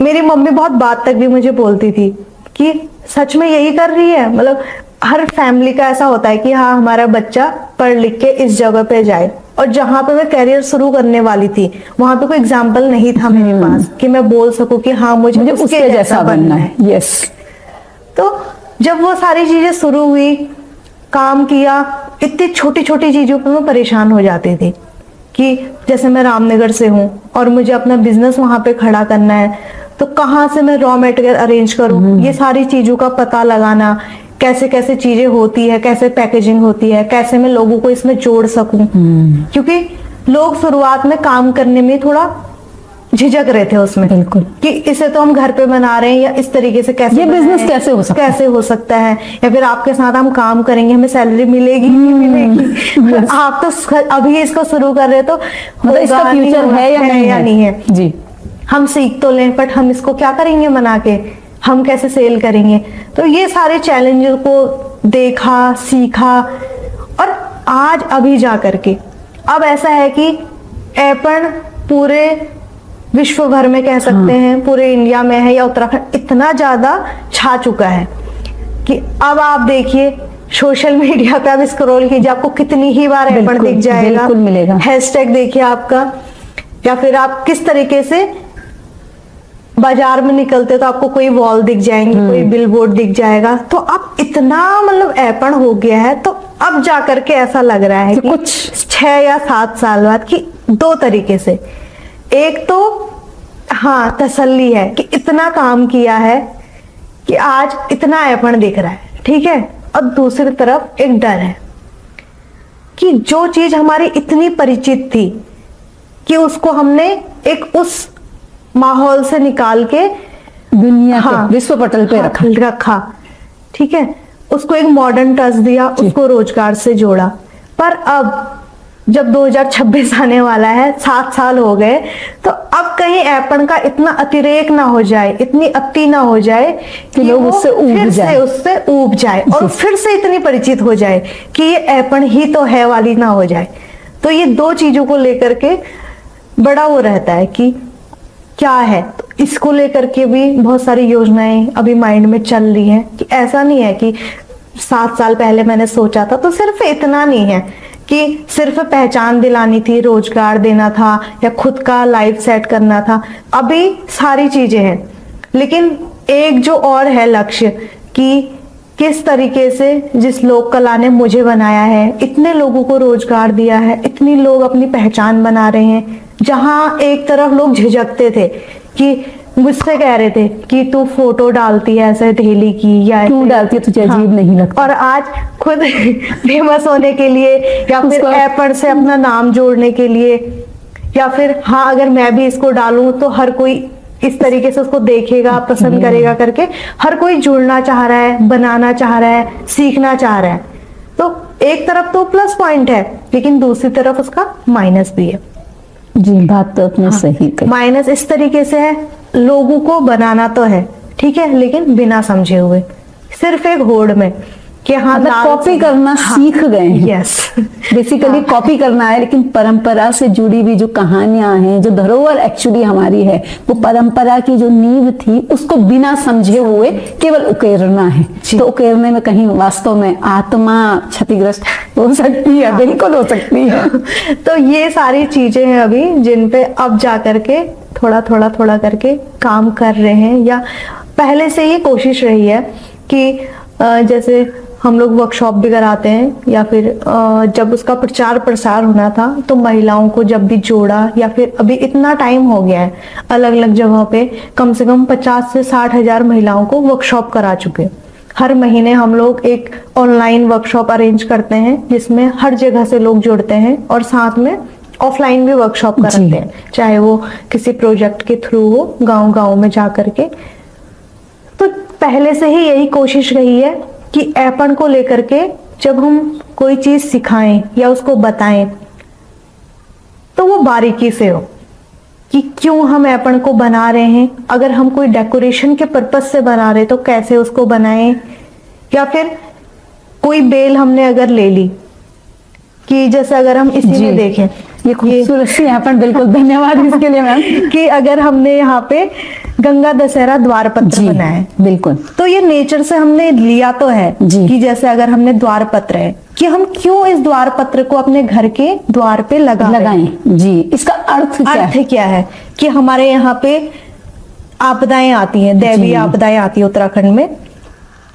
मेरी मम्मी बहुत बात तक भी मुझे बोलती थी कि सच में यही कर रही है। मतलब हर फैमिली का ऐसा होता है कि हाँ, हमारा बच्चा पढ़ लिख के इस जगह पे जाए, और जहां पे मैं करियर शुरू करने वाली थी वहां पे कोई एग्जाम्पल नहीं था मेरे पास कि मैं बोल सकूं कि हाँ, मुझे उसके जैसा बनना है। यस। तो जब वो सारी चीजें शुरू हुई, काम किया, इतनी छोटी छोटी चीजों पे मैं परेशान हो जाती थी कि जैसे मैं रामनगर से हूँ और मुझे अपना बिजनेस वहां पे खड़ा करना है, तो कहाँ से मैं रॉ मटेरियल अरेंज करूँ, ये सारी चीजों का पता लगाना, कैसे कैसे चीजें होती है, कैसे पैकेजिंग होती है, कैसे मैं लोगों को इसमें जोड़ सकूं। क्योंकि लोग शुरुआत में काम करने में थोड़ा झिझक रहे थे उसमें। बिल्कुल, कि इसे तो हम घर पे बना रहे हैं, या इस तरीके से कैसे ये बिजनेस कैसे हो सकता है, या फिर आपके साथ हम काम करेंगे, हमें सैलरी मिलेगी नहीं मिलेगी। आप तो अभी इसको शुरू कर रहे, तो मतलब इसका फ्यूचर है या नहीं है जी। हम सीख तो लें, बट हम इसको क्या करेंगे बना के, हम कैसे सेल करेंगे। तो ये सारे चैलेंजेस को देखा, सीखा, और आज अभी जा करके अब ऐसा है कि ऐपण पूरे विश्व भर में कह सकते हैं, पूरे इंडिया में है या उत्तराखंड इतना ज्यादा छा चुका है कि अब आप देखिए सोशल मीडिया पे आप स्क्रॉल कीजिए, आपको कितनी ही बार ऐपण दिख जाएगा, बिल्कुल मिलेगा। हैशटैग देखिए आपका, या फिर आप किस तरीके से बाजार में निकलते तो आपको कोई वॉल दिख जाएंगे, कोई बिलबोर्ड दिख जाएगा। तो अब इतना मतलब ऐपण हो गया है, तो अब जाकर के ऐसा लग रहा है कि कुछ 6 या 7 साल बाद कि 2 तरीके से, एक तो हाँ तसल्ली है कि इतना काम किया है कि आज इतना ऐपण दिख रहा है, ठीक है, और दूसरी तरफ एक डर है कि जो चीज हमारी इतनी परिचित थी, कि उसको हमने एक उस माहौल से निकाल के दुनिया हाँ, के विश्व पटल पे रखा। ठीक है, उसको एक मॉडर्न टच दिया, उसको रोजगार से जोड़ा। पर अब जब 2026 आने वाला है, 7 साल हो गए, तो अब कहीं ऐपन का इतना अतिरेक ना हो जाए, इतनी अति ना हो जाए कि लोग वो उससे ऊब जाए और फिर से इतनी परिचित हो जाए कि ये ऐपन ही तो है वाली ना हो जाए। तो ये 2 चीजों को लेकर के बड़ा वो रहता है कि क्या है। तो इसको लेकर के भी बहुत सारी योजनाएं अभी माइंड में चल रही हैं कि ऐसा नहीं है कि 7 साल पहले मैंने सोचा था, तो सिर्फ इतना नहीं है कि सिर्फ पहचान दिलानी थी, रोजगार देना था या खुद का लाइफ सेट करना था। अभी सारी चीजें हैं, लेकिन एक जो और है लक्ष्य कि किस तरीके से जिस लोक कला ने मुझे बनाया है, इतने लोगों को रोजगार दिया है, इतनी लोग अपनी पहचान बना रहे हैं। जहां एक तरफ लोग झिझकते थे कि मुझसे कह रहे थे कि तू फोटो डालती है ऐसे ढेली की या क्यों डालती है, तुझे अजीब नहीं लगता? और आज खुद फेमस होने के लिए या फिर ऐपन से अपना नाम जोड़ने के लिए, या फिर हाँ अगर मैं भी इसको डालूं तो हर कोई इस तरीके से उसको देखेगा, पसंद करेगा करके हर कोई जुड़ना चाह रहा है, बनाना चाह रहा है, सीखना चाह रहा है। तो एक तरफ तो प्लस पॉइंट है, लेकिन दूसरी तरफ उसका माइनस भी है। जी, बात तो अपने सही कही। माइनस इस तरीके से है, लोगों को बनाना तो है, ठीक है, लेकिन बिना समझे हुए, सिर्फ एक होड़ में कि हाँ कॉपी करना सीख गए हैं। यस, बेसिकली कॉपी करना है, लेकिन परंपरा से जुड़ी हुई जो कहानियां हैं, जो धरोहर एक्चुअली हमारी है, वो परंपरा की जो नींव थी उसको बिना समझे हुए केवल उकेरना है। तो उकेरने में कहीं वास्तव में आत्मा क्षतिग्रस्त हो सकती है, बिल्कुल हो सकती है। तो ये सारी चीजें हैं अभी जिन पे अब जा करके थोड़ा करके काम कर रहे हैं, या पहले से ये कोशिश रही है कि जैसे हम लोग वर्कशॉप भी कराते हैं, या फिर जब उसका प्रचार प्रसार होना था तो महिलाओं को जब भी जोड़ा, या फिर अभी इतना टाइम हो गया है अलग अलग जगहों पे कम से कम 50 से 60 हजार महिलाओं को वर्कशॉप करा चुके। हर महीने हम लोग एक ऑनलाइन वर्कशॉप अरेंज करते हैं जिसमें हर जगह से लोग जुड़ते हैं, और साथ में ऑफलाइन भी वर्कशॉप कराते हैं, चाहे वो किसी प्रोजेक्ट के थ्रू हो, गांव में जा करके। तो पहले से ही यही कोशिश रही है कि ऐपन को लेकर के जब हम कोई चीज सिखाएं या उसको बताएं तो वो बारीकी से हो कि क्यों हम ऐपन को बना रहे हैं। अगर हम कोई डेकोरेशन के पर्पज से बना रहे तो कैसे उसको बनाएं, या फिर कोई बेल हमने अगर ले ली कि जैसे अगर हम इसी में देखें, ये खूबसूरत सी ऐपन, बिल्कुल धन्यवाद इसके लिए मैम। कि अगर हमने यहाँ पे गंगा दशहरा द्वार पत्र बनाया है, बिल्कुल, तो ये नेचर से हमने लिया तो है कि जैसे अगर हमने द्वार पत्र है कि हम क्यों इस द्वार पत्र को अपने घर के द्वार पे लगाएं। जी, इसका अर्थ क्या है कि हमारे यहाँ पे आपदाएं आती हैं, दैवीय आपदाएं आती है उत्तराखंड में,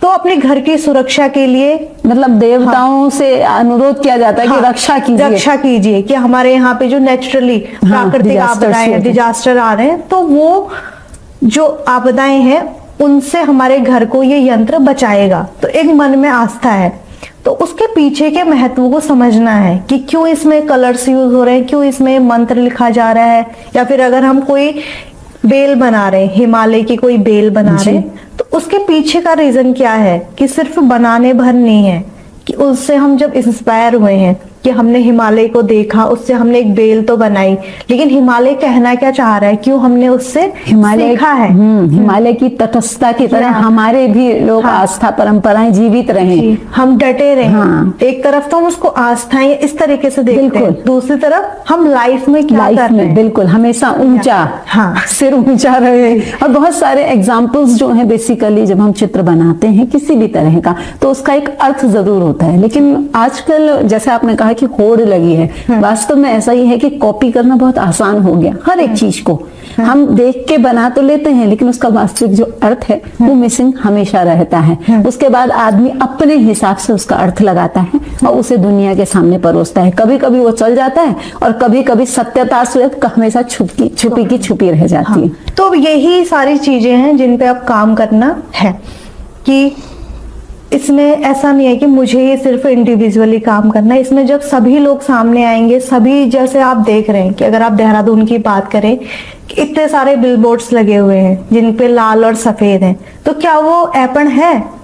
तो अपने घर की सुरक्षा के लिए मतलब देवताओं से अनुरोध किया जाता है कि रक्षा कीजिए कि हमारे यहाँ पे जो नेचुरली प्राकृतिक आपदाएं, डिजास्टर आ रहे हैं, तो वो जो आपदाएं हैं उनसे हमारे घर को ये यंत्र बचाएगा। तो एक मन में आस्था है, तो उसके पीछे के महत्व को समझना है कि क्यों इसमें कलर्स यूज हो रहे हैं, क्यों इसमें मंत्र लिखा जा रहा है, या फिर अगर हम कोई बेल बना रहे हैं, हिमालय की कोई बेल बना रहे हैं, तो उसके पीछे का रीजन क्या है कि सिर्फ बनाने भर नहीं है, कि उससे हम जब इंस्पायर हुए हैं कि हमने हिमालय को देखा, उससे हमने एक बेल तो बनाई, लेकिन हिमालय कहना क्या चाह रहा है, क्यों हमने उससे सीखा है। हिमालय की तटस्थता की तरह हमारे भी लोग आस्था परंपराएं जीवित रहे, हम डटे रहे। एक तरफ तो हम उसको आस्थाएं इस तरीके से देखते हैं, दूसरी तरफ हम लाइफ में क्या कर रहे हैं, बिल्कुल हमेशा ऊंचा, सिर ऊंचा रहे। और बहुत सारे एग्जाम्पल्स जो है, बेसिकली जब हम चित्र बनाते हैं किसी भी तरह का, तो उसका एक अर्थ जरूर होता है। लेकिन आजकल जैसे आपने कहा कि होड़ लगी है, वास्तव में ऐसा ही है कि कॉपी करना बहुत आसान हो गया। हर एक चीज को हम देख के बना तो लेते हैं, लेकिन उसका वास्तविक जो अर्थ है वो मिसिंग हमेशा रहता है। उसके बाद आदमी अपने हिसाब से उसका अर्थ लगाता है और उसे दुनिया के सामने परोसता है। कभी कभी वो चल जाता है और कभी कभी सत्यता से हमेशा छुपी रह जाती है। तो यही सारी चीजें हैं जिन पे अब काम करना है कि इसमें ऐसा नहीं है कि मुझे ही सिर्फ इंडिविजुअली काम करना है। इसमें जब सभी लोग सामने आएंगे, सभी, जैसे आप देख रहे हैं कि अगर आप देहरादून की बात करें कि इतने सारे बिलबोर्ड्स लगे हुए हैं जिन पे लाल और सफेद हैं, तो क्या वो ऐपण है?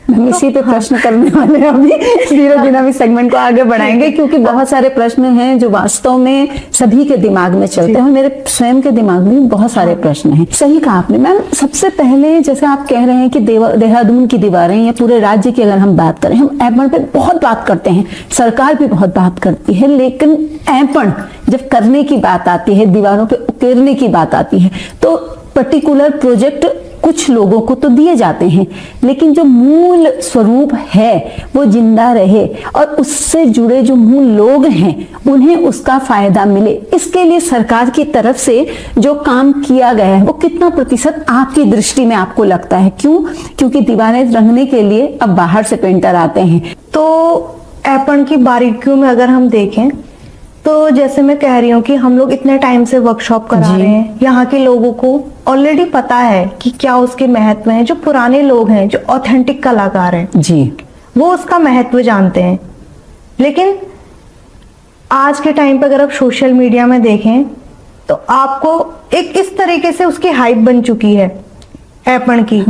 हम इसी पे प्रश्न करने वाले हैं अभी, धीरे धीरे हम इस सेगमेंट को आगे बढ़ाएंगे, क्योंकि बहुत सारे प्रश्न हैं जो वास्तव में सभी के दिमाग में चलते हैं और मेरे स्वयं के दिमाग में भी बहुत सारे प्रश्न हैं। सही कहा आपने मैम। सबसे पहले जैसे आप कह रहे हैं कि देहरादून की दीवारें या पूरे राज्य की अगर हम बात करें, हम ऐपण पे बहुत बात करते हैं, सरकार भी बहुत बात करती है, लेकिन ऐपण जब करने की बात आती है, दीवारों पे उकेरने की बात आती है, तो पर्टिकुलर प्रोजेक्ट कुछ लोगों को तो दिए जाते हैं, लेकिन जो मूल स्वरूप है वो जिंदा रहे और उससे जुड़े जो मूल लोग हैं उन्हें उसका फायदा मिले, इसके लिए सरकार की तरफ से जो काम किया गया है वो कितना प्रतिशत आपकी दृष्टि में आपको लगता है? क्यों? क्योंकि दीवारें रंगने के लिए अब बाहर से पेंटर आते हैं। तो ऐपण की बारीकियों में अगर हम देखें तो जैसे मैं कह रही हूँ कि हम लोग इतने टाइम से वर्कशॉप करा रहे हैं, यहाँ के लोगों को ऑलरेडी पता है कि क्या उसके महत्व है। जो पुराने लोग हैं, जो ऑथेंटिक कलाकार हैं जी, वो उसका महत्व जानते हैं। लेकिन आज के टाइम पे अगर आप सोशल मीडिया में देखें तो आपको एक इस तरीके से उसकी हाइप बन चुकी है ऐपण की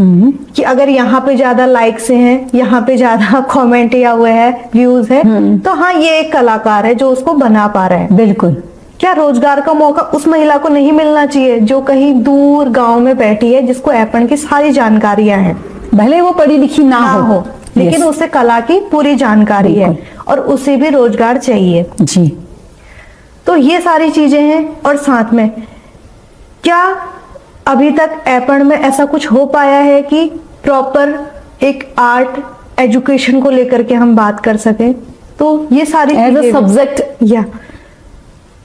कि अगर यहाँ पे ज्यादा लाइक्स हैं, यहाँ पे ज्यादा कमेंट या हुए हैं, व्यूज है, तो हाँ ये एक कलाकार है जो उसको बना पा रहा है। बिल्कुल। क्या रोजगार का मौका उस महिला को नहीं मिलना चाहिए जो कहीं दूर गांव में बैठी है, जिसको ऐपण की सारी जानकारियां हैं, भले वो पढ़ी लिखी ना हो, लेकिन उसे कला की पूरी जानकारी है और उसे भी रोजगार चाहिए जी। तो ये सारी चीजें हैं। और साथ में क्या अभी तक ऐपण में ऐसा कुछ हो पाया है कि प्रॉपर एक आर्ट एजुकेशन को लेकर के हम बात कर सकें? तो ये सारी एज सब्जेक्ट या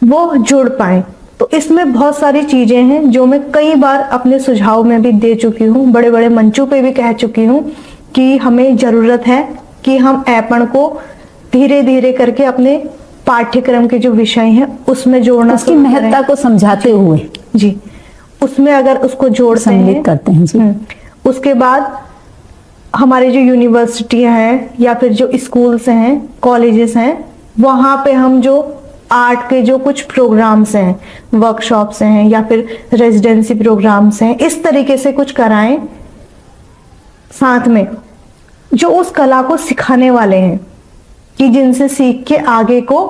वो जुड़ पाए, तो इसमें बहुत सारी चीजें हैं जो मैं कई बार अपने सुझाव में भी दे चुकी हूँ, बड़े बड़े मंचों पे भी कह चुकी हूँ कि हमें जरूरत है कि हम ऐपण को धीरे धीरे करके अपने पाठ्यक्रम के जो विषय हैं उसमें जोड़ना, उसकी महत्ता को समझाते हुए जी, उसमें अगर उसको जोड़ते सम्मिलित करते हैं जी। उसके बाद हमारे जो यूनिवर्सिटियां हैं या फिर जो स्कूल्स हैं, कॉलेजेस हैं, वहां पे हम जो आर्ट के जो कुछ प्रोग्राम्स हैं, वर्कशॉप्स हैं या फिर रेजिडेंसी प्रोग्राम्स हैं, इस तरीके से कुछ कराएं। साथ में जो उस कला को सिखाने वाले हैं कि जिनसे सीख के आगे को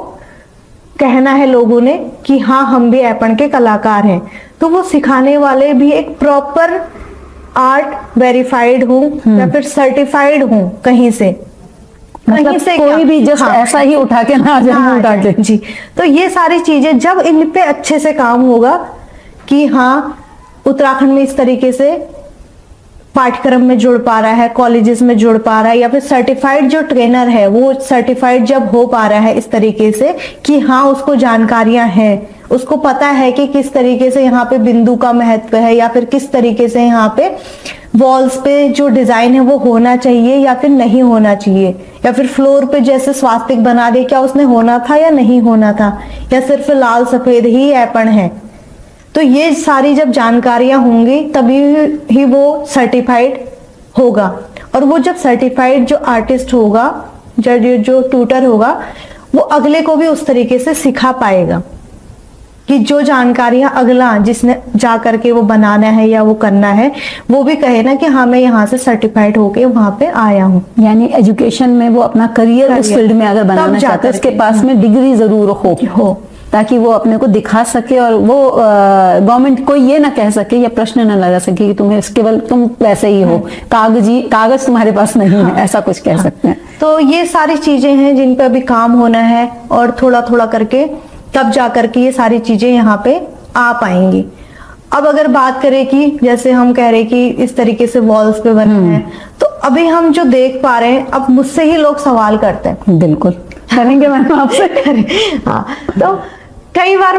कहना है लोगों ने कि हाँ हम भी ऐपण के कलाकार हैं, तो वो सिखाने वाले भी एक प्रॉपर आर्ट वेरीफाइड हूँ या फिर सर्टिफाइड हूँ कहीं से, मतलब कोई भी जस्ट ऐसा ही उठा के ना जाए उठा के जी। तो ये सारी चीजें जब इन पे अच्छे से काम होगा कि हाँ उत्तराखंड में इस तरीके से पाठ्यक्रम में जुड़ पा रहा है, कॉलेजेस में जुड़ पा रहा है, या फिर सर्टिफाइड जो ट्रेनर है वो सर्टिफाइड जब हो पा रहा है इस तरीके से कि हाँ उसको जानकारियां हैं, उसको पता है कि किस तरीके से यहाँ पे बिंदु का महत्व है या फिर किस तरीके से यहाँ पे वॉल्स पे जो डिजाइन है वो होना चाहिए या फिर नहीं होना चाहिए, या फिर फ्लोर पे जैसे स्वास्तिक बना दे क्या उसने होना था या नहीं होना था, या सिर्फ लाल सफेद ही ऐपण है। तो ये सारी जब जानकारियां होंगी तभी ही वो सर्टिफाइड होगा, और वो जब सर्टिफाइड जो आर्टिस्ट होगा, जो ट्यूटर होगा, वो अगले को भी उस तरीके से सिखा पाएगा कि जो जानकारियां अगला जिसने जा करके वो बनाना है या वो करना है वो भी कहे ना कि हाँ मैं यहाँ से सर्टिफाइड होके वहां पे आया हूँ। यानी एजुकेशन में वो अपना करियर उस फील्ड में अगर बनाना चाहता है, उसके पास में डिग्री जरूर हो ताकि वो अपने को दिखा सके और वो गवर्नमेंट को ये ना कह सके या प्रश्न ना लगा सके कि तुम्हें केवल तुम वैसे ही हो, कागज तुम्हारे पास नहीं है, ऐसा कुछ कह सकते हैं। तो ये सारी चीजें हैं जिन पे अभी काम होना है और थोड़ा थोड़ा करके तब जा करके ये सारी चीजें यहाँ पे आ पाएंगी। अब अगर बात करें कि जैसे हम कह रहे कि इस तरीके से वॉल्स पे बने हैं, तो अभी हम जो देख पा रहे हैं, अब मुझसे ही लोग सवाल करते हैं। बिल्कुल करेंगे मैम आपसे। हाँ, तो कई बार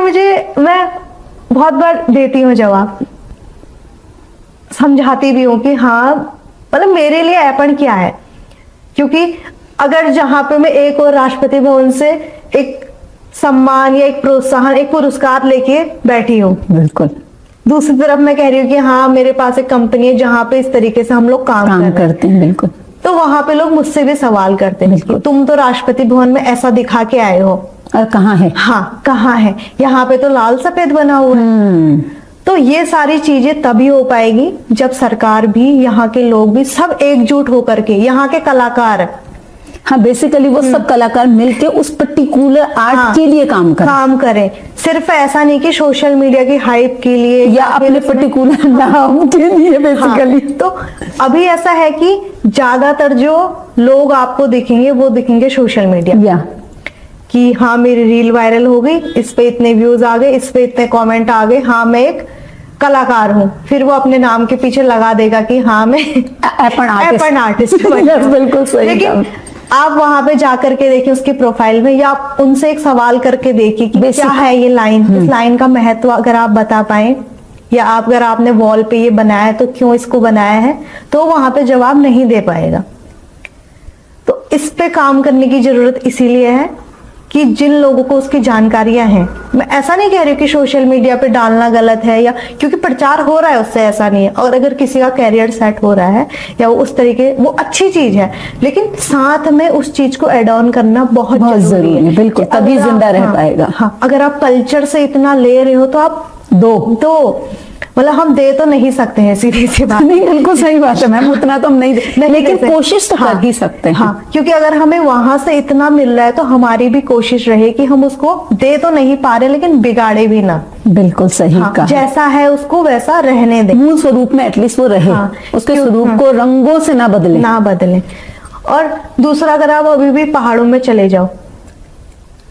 मैं बहुत बार देती हूँ जवाब, समझाती भी हूँ कि हाँ मतलब मेरे लिए ऐपण क्या है, क्योंकि अगर जहां पे मैं एक और राष्ट्रपति भवन से एक सम्मान या एक प्रोत्साहन, एक पुरस्कार लेके बैठी हूँ, बिल्कुल दूसरी तरफ मैं कह रही हूँ कि हाँ मेरे पास एक कंपनी है जहां पे इस तरीके से हम लोग काम करते हैं, बिल्कुल, तो वहां पे लोग मुझसे भी सवाल करते हैं कि तुम तो राष्ट्रपति भवन में ऐसा दिखा के आए हो, और कहाँ है? हाँ कहाँ है, यहाँ पे तो लाल सफेद बना हुआ है। तो ये सारी चीजें तभी हो पाएगी जब सरकार भी, यहाँ के लोग भी सब एकजुट होकर के, यहाँ के कलाकार, हाँ बेसिकली वो सब कलाकार मिलके उस पर्टिकुलर आर्ट के लिए काम करें। सिर्फ ऐसा नहीं कि सोशल मीडिया की हाइप के लिए या अपने पर्टिकुलर नाम के लिए बेसिकली। तो अभी ऐसा है कि ज्यादातर जो लोग आपको दिखेंगे वो दिखेंगे सोशल मीडिया, कि हाँ मेरी रील वायरल हो गई, इस पे इतने व्यूज आ गए, इस पे इतने कमेंट आ गए, हाँ मैं एक कलाकार हूँ। फिर वो अपने नाम के पीछे लगा देगा कि हाँ मैं एपन आर्टिस्ट। बिल्कुल सही। लेकिन आप वहां पे जाकर के देखिए उसकी प्रोफाइल में, या आप उनसे एक सवाल करके देखिए कि क्या है ये लाइन, इस लाइन का महत्व अगर आप बता पाए, या आप अगर आपने वॉल पे ये बनाया है तो क्यों इसको बनाया है, तो वहां पे जवाब नहीं दे पाएगा। तो इस पे काम करने की जरूरत इसीलिए है कि जिन लोगों को उसकी जानकारियां हैं, मैं ऐसा नहीं कह रही हूँ कि सोशल मीडिया पे डालना गलत है, या क्योंकि प्रचार हो रहा है उससे ऐसा नहीं है, और अगर किसी का कैरियर सेट हो रहा है या वो उस तरीके, वो अच्छी चीज है, लेकिन साथ में उस चीज को एड ऑन करना बहुत जरूरी है। बिल्कुल, तभी जिंदा रह पाएगा। हाँ, अगर आप कल्चर से इतना ले रहे हो तो आप दो मतलब हम दे तो नहीं सकते हैं, सीधी सी बात। नहीं, बिल्कुल सही बात है मैम, उतना तो हम नहीं लेकिन कोशिश तो कर ही सकते हैं। हाँ, क्योंकि अगर हमें वहां से इतना मिल रहा है तो हमारी भी कोशिश रहे कि हम उसको दे तो नहीं पा रहे लेकिन बिगाड़े भी ना। बिल्कुल सही कहा। जैसा है उसको वैसा रहने दें, मूल स्वरूप में एटलीस्ट वो रहे, उसके स्वरूप को रंगों से ना बदले। और दूसरा, अगर आप अभी भी पहाड़ों में चले जाओ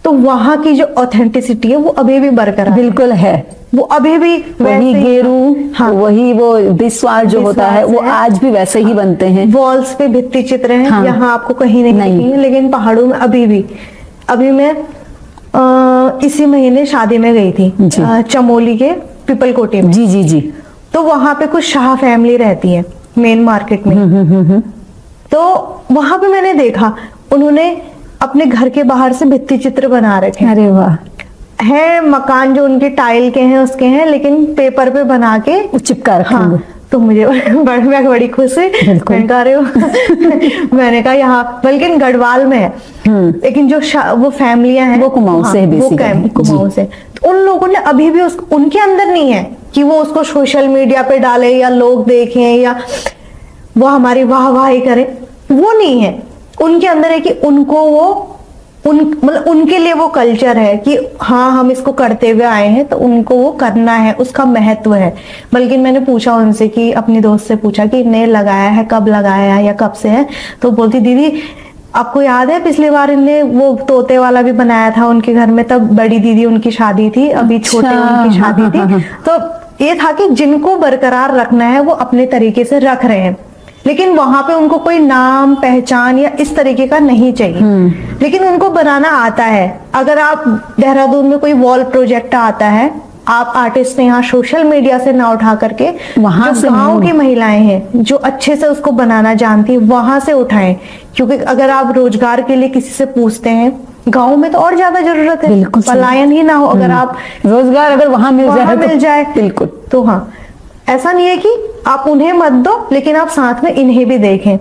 तो वहां की जो ऑथेंटिसिटी है वो अभी भी बरकरार बिल्कुल है। वो अभी भी वही गेरू, वही वो बिस्वार जो होता है वो आज भी वैसे ही बनते हैं। वॉल्स पे भित्ति चित्र हैं, यहाँ आपको कहीं नहीं दिखेंगे, लेकिन पहाड़ों में अभी मैं इसी महीने शादी में गई थी चमोली के पिपलकोटी में। जी। तो वहां पे कुछ शाह फैमिली रहती है मेन मार्केट में। तो वहां पे मैंने देखा उन्होंने अपने घर के बाहर से भित्ति चित्र बना रखे। अरे वाह। है मकान जो उनके टाइल के हैं उसके हैं, लेकिन पेपर पे बना के चिपका रखे। हाँ, तो मुझे मैं बड़ी खुश हुई। मैंने कहा रहे हो मैंने कहा यहाँ बल्कि गढ़वाल में है, लेकिन जो वो फैमिलियां हैं वो कुमाऊं से, कुमाऊं से, तो उन लोगों ने अभी भी उनके अंदर नहीं है कि वो उसको सोशल मीडिया पे डाले या लोग देखें या वो हमारी वाहवाही करें, वो नहीं है। उनके अंदर है कि उनको वो मतलब उनके लिए वो कल्चर है कि हाँ हम इसको करते हुए आए हैं तो उनको वो करना है, उसका महत्व है। बल्कि मैंने पूछा उनसे कि अपनी दोस्त से पूछा कि इन्हें लगाया है, कब लगाया है या कब से है, तो बोलती दीदी आपको याद है पिछली बार इनने वो तोते वाला भी बनाया था उनके घर में, तब बड़ी दीदी उनकी शादी थी, अभी छोटे उनकी शादी थी। तो ये था कि जिनको बरकरार रखना है वो अपने तरीके से रख रहे हैं, लेकिन वहां पे उनको कोई नाम पहचान या इस तरीके का नहीं चाहिए, लेकिन उनको बनाना आता है। अगर आप देहरादून में कोई वॉल प्रोजेक्ट आता है, आप आर्टिस्ट ने यहाँ सोशल मीडिया से ना उठा करके वहां से गांव की महिलाएं हैं जो अच्छे से उसको बनाना जानती है वहां से उठाएं, क्योंकि अगर आप रोजगार के लिए किसी से पूछते हैं गांव में तो और ज्यादा जरूरत है, पलायन ही ना हो, अगर आप रोजगार अगर वहां मिल जाए बिल्कुल। तो हाँ, ऐसा नहीं है कि आप उन्हें मत दो लेकिन आप साथ में इन्हें भी देखें,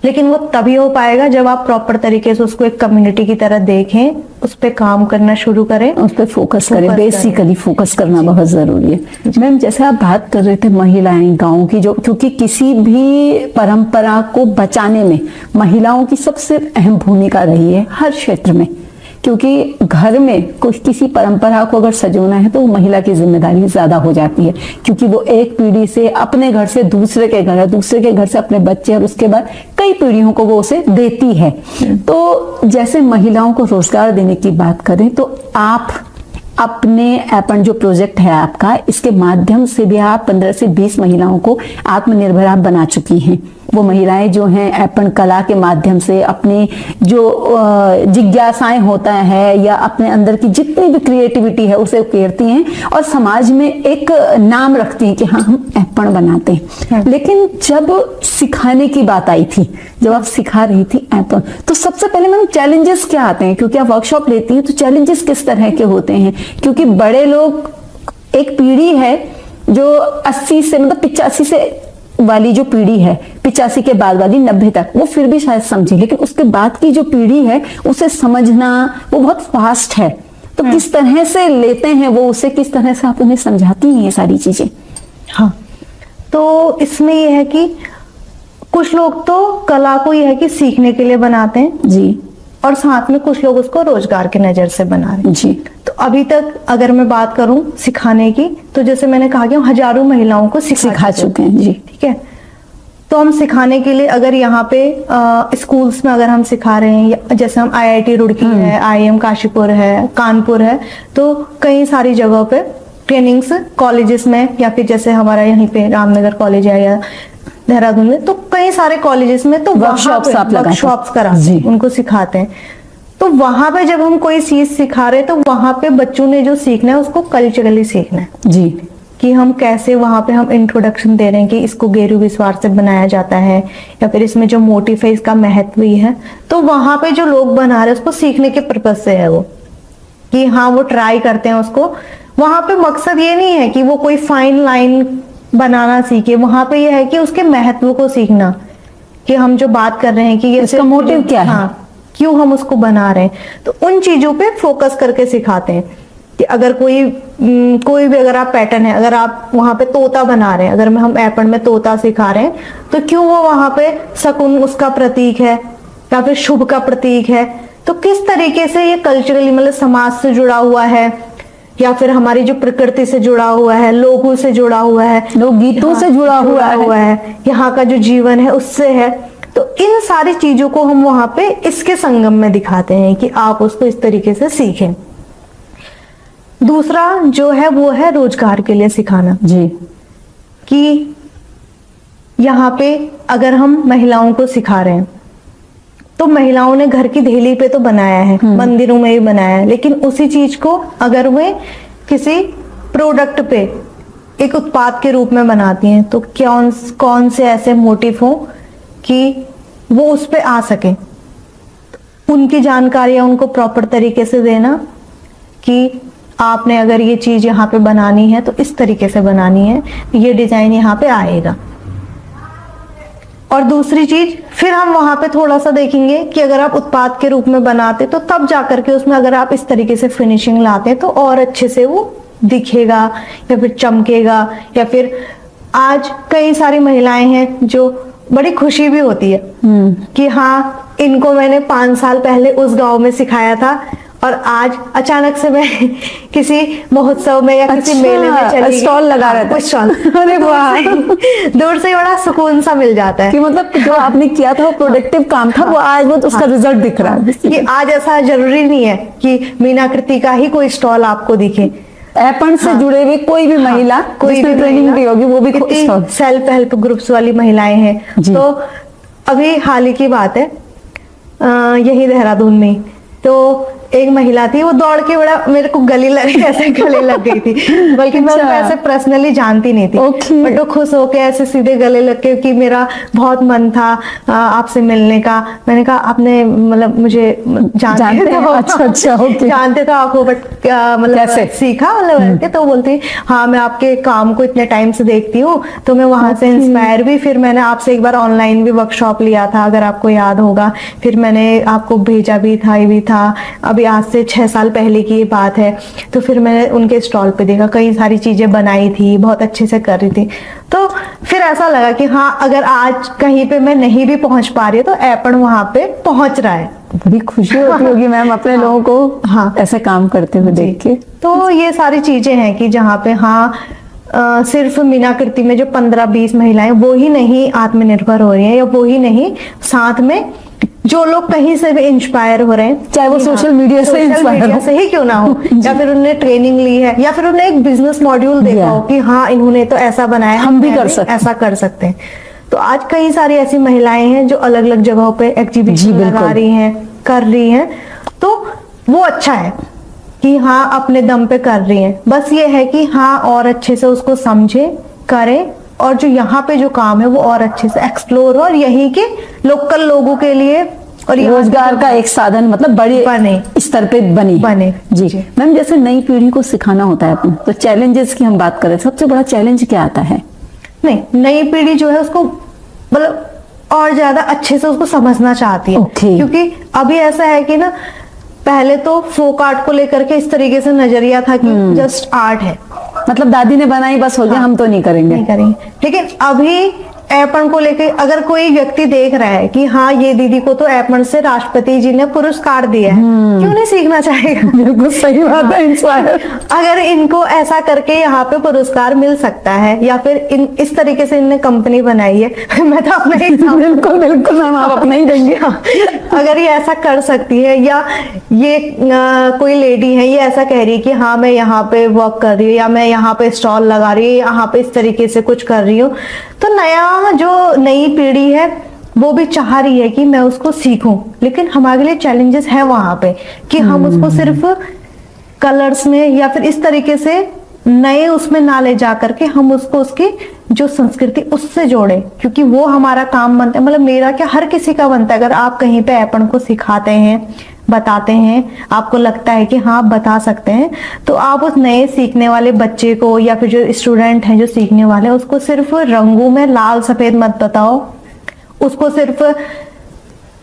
लेकिन वो तभी हो पाएगा जब आप प्रॉपर तरीके से उसको एक कम्युनिटी की तरह देखें, उस पे काम करना शुरू करें, उस पे फोकस करें। बेसिकली फोकस करना बहुत जरूरी है। मैम जैसे आप बात कर रहे थे महिलाएं गांव की, जो क्योंकि किसी भी परंपरा को बचाने में महिलाओं की सबसे अहम भूमिका रही है हर क्षेत्र में, क्योंकि घर में कुछ किसी परंपरा को अगर सजोना है तो वो महिला की जिम्मेदारी ज्यादा हो जाती है, क्योंकि वो एक पीढ़ी से अपने घर से दूसरे के घर, दूसरे के घर से अपने बच्चे, और उसके बाद कई पीढ़ियों को वो उसे देती है। तो जैसे महिलाओं को रोजगार देने की बात करें तो आप अपने एपन जो प्रोजेक्ट है आपका, इसके माध्यम से भी आप 15 से 20 महिलाओं को आत्मनिर्भर आप बना चुकी हैं। वो महिलाएं जो हैं एपन कला के माध्यम से अपनी जो जिज्ञासाएं होता है या अपने अंदर की जितनी भी क्रिएटिविटी है उसे उकेरती हैं और समाज में एक नाम रखती हैं कि हाँ हम एपन बनाते हैं। लेकिन जब सिखाने की बात आई थी, जब आप सिखा रही थी एपन, तो सबसे पहले मैम चैलेंजेस क्या आते हैं? क्योंकि आप वर्कशॉप लेती हैं तो चैलेंजेस किस तरह के होते हैं? क्योंकि बड़े लोग, एक पीढ़ी है जो 80 से मतलब 85 से वाली जो पीढ़ी है 85 के बाद वाली 90 तक, वो फिर भी शायद समझे, लेकिन उसके बाद की जो पीढ़ी है उसे समझना वो बहुत फास्ट है। तो किस तरह से लेते हैं वो उसे, किस तरह से आप उन्हें समझाती हैं ये सारी चीजें? हाँ, तो इसमें ये है कि कुछ लोग तो कला को ये है कि सीखने के लिए बनाते हैं जी और साथ में कुछ लोग उसको रोजगार के नजर से बना रहे हैं। जी। तो अभी तक अगर मैं बात करूं सिखाने की, तो जैसे मैंने कहा कि हम हजारों महिलाओं को सिखा चुके हैं जी। ठीक है, तो हम सिखाने के लिए अगर यहाँ पे स्कूल्स में अगर हम सिखा रहे हैं, या जैसे हम IIT रुड़की है, IIM काशीपुर है, कानपुर है, तो कई सारी जगहों पे ट्रेनिंग्स कॉलेजेस में, या फिर जैसे हमारा यहीं पे रामनगर कॉलेज है या देहरादून में, तो कई सारे कॉलेजेस में तो वर्कशॉप्स कराते, उनको सिखाते हैं। तो वहां पे जब हम कोई चीज सिखा रहे हैं तो वहां पे बच्चों ने जो सीखना है उसको कल्चरली सीखना है जी, कि हम कैसे वहां पे हम इंट्रोडक्शन दे रहे हैं कि इसको गेरू विस्वार से बनाया जाता है, या फिर इसमें जो मोटिफ है इसका महत्व ही है। तो वहां पे जो लोग बना रहे हैं उसको सीखने के पर्पज से है वो, कि हाँ वो ट्राई करते हैं उसको। वहां पे मकसद ये नहीं है कि वो कोई फाइन लाइन बनाना सीखे, वहां पे ये है कि उसके महत्व को सीखना, कि हम जो बात कर रहे हैं कि ये इसका मोटिव क्या है, हाँ, क्यों हम उसको बना रहे हैं। तो उन चीजों पे फोकस करके सिखाते हैं कि अगर कोई भी अगर आप पैटर्न है, अगर आप वहां पे तोता बना रहे हैं, अगर हम एपन में तोता सिखा रहे हैं, तो क्यों वो वहां पे शकुन उसका प्रतीक है या फिर शुभ का प्रतीक है, तो किस तरीके से ये कल्चरली मतलब समाज से जुड़ा हुआ है, या फिर हमारी जो प्रकृति से जुड़ा हुआ है, लोगों से जुड़ा हुआ है, लोकगीतों से जुड़ा हुआ है, यहाँ का जो जीवन है उससे है। तो इन सारी चीजों को हम वहां पे इसके संगम में दिखाते हैं कि आप उसको इस तरीके से सीखें। दूसरा जो है वो है रोजगार के लिए सिखाना जी, कि यहाँ पे अगर हम महिलाओं को सिखा रहे हैं तो महिलाओं ने घर की धेली पे तो बनाया है, मंदिरों में भी बनाया है, लेकिन उसी चीज को अगर वे किसी प्रोडक्ट पे एक उत्पाद के रूप में बनाती हैं तो कौन से ऐसे मोटिव हो कि वो उस पे आ सके, उनकी जानकारियां उनको प्रॉपर तरीके से देना कि आपने अगर ये चीज यहाँ पे बनानी है तो इस तरीके से बनानी है, ये डिजाइन यहाँ पे आएगा। और दूसरी चीज फिर हम वहां पे थोड़ा सा देखेंगे कि अगर आप उत्पाद के रूप में बनाते तो तब जाकर के उसमें अगर आप इस तरीके से फिनिशिंग लाते तो और अच्छे से वो दिखेगा या फिर चमकेगा। या फिर आज कई सारी महिलाएं हैं जो बड़ी खुशी भी होती है कि हाँ इनको मैंने 5 साल पहले उस गांव में सिखाया था और आज अचानक से मैं किसी महोत्सव में या किसी मेले में चली स्टॉल लगा रहा था, स्टॉल। अरे वाह, दूर से बड़ा सुकून सा मिल जाता है कि मतलब जो आपने किया था वो प्रोडक्टिव काम था, वो आज वो उसका रिजल्ट दिख रहा है। कि आज ऐसा जरूरी नहीं है कि मीनाकृति का ही कोई स्टॉल आपको दिखे, एपन से जुड़े हुए कोई भी महिला, कोई भी ट्रेनिंग दी होगी वो भी सेल्फ हेल्प ग्रुप्स वाली महिलाएं हैं। तो अभी हाल ही की बात है, यही देहरादून में, तो एक महिला थी, वो दौड़ के बड़ा मेरे को गले लग गई थी, बल्कि मैं उनको ऐसे पर्सनली जानती नहीं थी, बट वो खुश होके ऐसे सीधे गले लग के कि मेरा बहुत मन था आपसे मिलने का। मैंने कहा आपने मतलब मुझे जानते हो? अच्छा ओके, जानते तो आपको, बट मतलब सीखा मतलब तो बोलती हाँ मैं आपके काम को इतने टाइम से देखती हूँ, तो मैं वहां से इंस्पायर भी, फिर मैंने आपसे एक बार ऑनलाइन भी वर्कशॉप लिया था अगर आपको याद होगा, फिर मैंने आपको भेजा भी था, ये भी था, अभी आज से 6 साल पहले की ये बात है। तो फिर मैंने उनके स्टॉल पे देखा, कई सारी चीजें बनाई थी, बहुत अच्छे से कर रही थी। तो फिर ऐसा लगा कि हाँ अगर आज कहीं पे मैं नहीं भी पहुंच पा रही तो एपन वहां पे पहुंच रहा है। बड़ी खुशी होती होगी मैम अपने लोगों को ऐसे काम करते हुए देख के। तो ये सारी चीजें हैं कि जहाँ पे सिर्फ मीनाकृति में जो 15-20 महिलाएं वो ही नहीं आत्मनिर्भर हो रही हैं, या वो ही नहीं, साथ में जो लोग कहीं से भी इंस्पायर हो रहे हैं, चाहे वो सोशल मीडिया से ही क्यों ना हो, या फिर उन्होंने ट्रेनिंग ली है, या फिर उन्होंने एक बिजनेस मॉड्यूल देखा हो कि हाँ इन्होंने तो ऐसा बनाया, हम भी कर सकते, ऐसा कर सकते हैं। तो आज कई सारी ऐसी महिलाएं हैं जो अलग अलग जगहों पे एग्जीबिशन लगा रही हैं, कर रही हैं, तो वो अच्छा है कि हाँ अपने दम पे कर रही हैं। बस ये है कि हाँ और अच्छे से उसको समझे, करें, और जो यहाँ पे जो काम है वो और अच्छे से एक्सप्लोर हो, और यही के लोकल लोगों के लिए और रोजगार का एक साधन मतलब बड़े स्तर पे बने। जी मैम, जैसे नई पीढ़ी को सिखाना होता है अपने, तो चैलेंजेस की हम बात करें, सबसे बड़ा चैलेंज क्या आता है? नहीं, नई पीढ़ी जो है उसको मतलब और ज्यादा अच्छे से उसको समझना चाहती है। Okay. क्योंकि अभी ऐसा है कि ना, पहले तो फोक आर्ट को लेकर के इस तरीके से नजरिया था कि जस्ट आर्ट है, मतलब दादी ने बनाई बस हो गया, हम तो नहीं करेंगे। नहीं करेंगे। लेकिन अभी ऐपण को लेके अगर कोई व्यक्ति देख रहा है कि हाँ ये दीदी को तो ऐपण से राष्ट्रपति जी ने पुरस्कार दिया है, क्यों नहीं सीखना चाहेगा? बिल्कुल सही बात है, इंस्पायर। अगर इनको ऐसा करके यहाँ पे पुरस्कार मिल सकता है, या फिर इस तरीके से इनने कंपनी बनाई है मैं तो अपना बिल्कुल बिल्कुल मैम, आप अपना ही देंगे। अगर ये ऐसा कर सकती है, या ये कोई लेडी है ये ऐसा कह रही है कि हाँ मैं यहाँ पे वर्क कर रही हूँ, या मैं यहाँ पे स्टॉल लगा रही हूँ, यहाँ पे इस तरीके से कुछ कर रही हूँ, तो जो नई पीढ़ी है वो भी चाह रही है कि मैं उसको सीखूं। लेकिन हमारे लिए चैलेंजेस है वहां पे कि हम उसको सिर्फ कलर्स में या फिर इस तरीके से नए उसमें ना ले जा करके हम उसको उसकी जो संस्कृति उससे जोड़े, क्योंकि वो हमारा काम बनता है। मतलब मेरा क्या, हर किसी का बनता है। अगर आप कहीं पे ऐपण को सिखाते हैं, बताते हैं, आपको लगता है कि हाँ आप बता सकते हैं, तो आप उस नए सीखने वाले बच्चे को या फिर जो स्टूडेंट हैं जो सीखने वाले हैं, उसको सिर्फ रंगों में लाल सफेद मत बताओ, उसको सिर्फ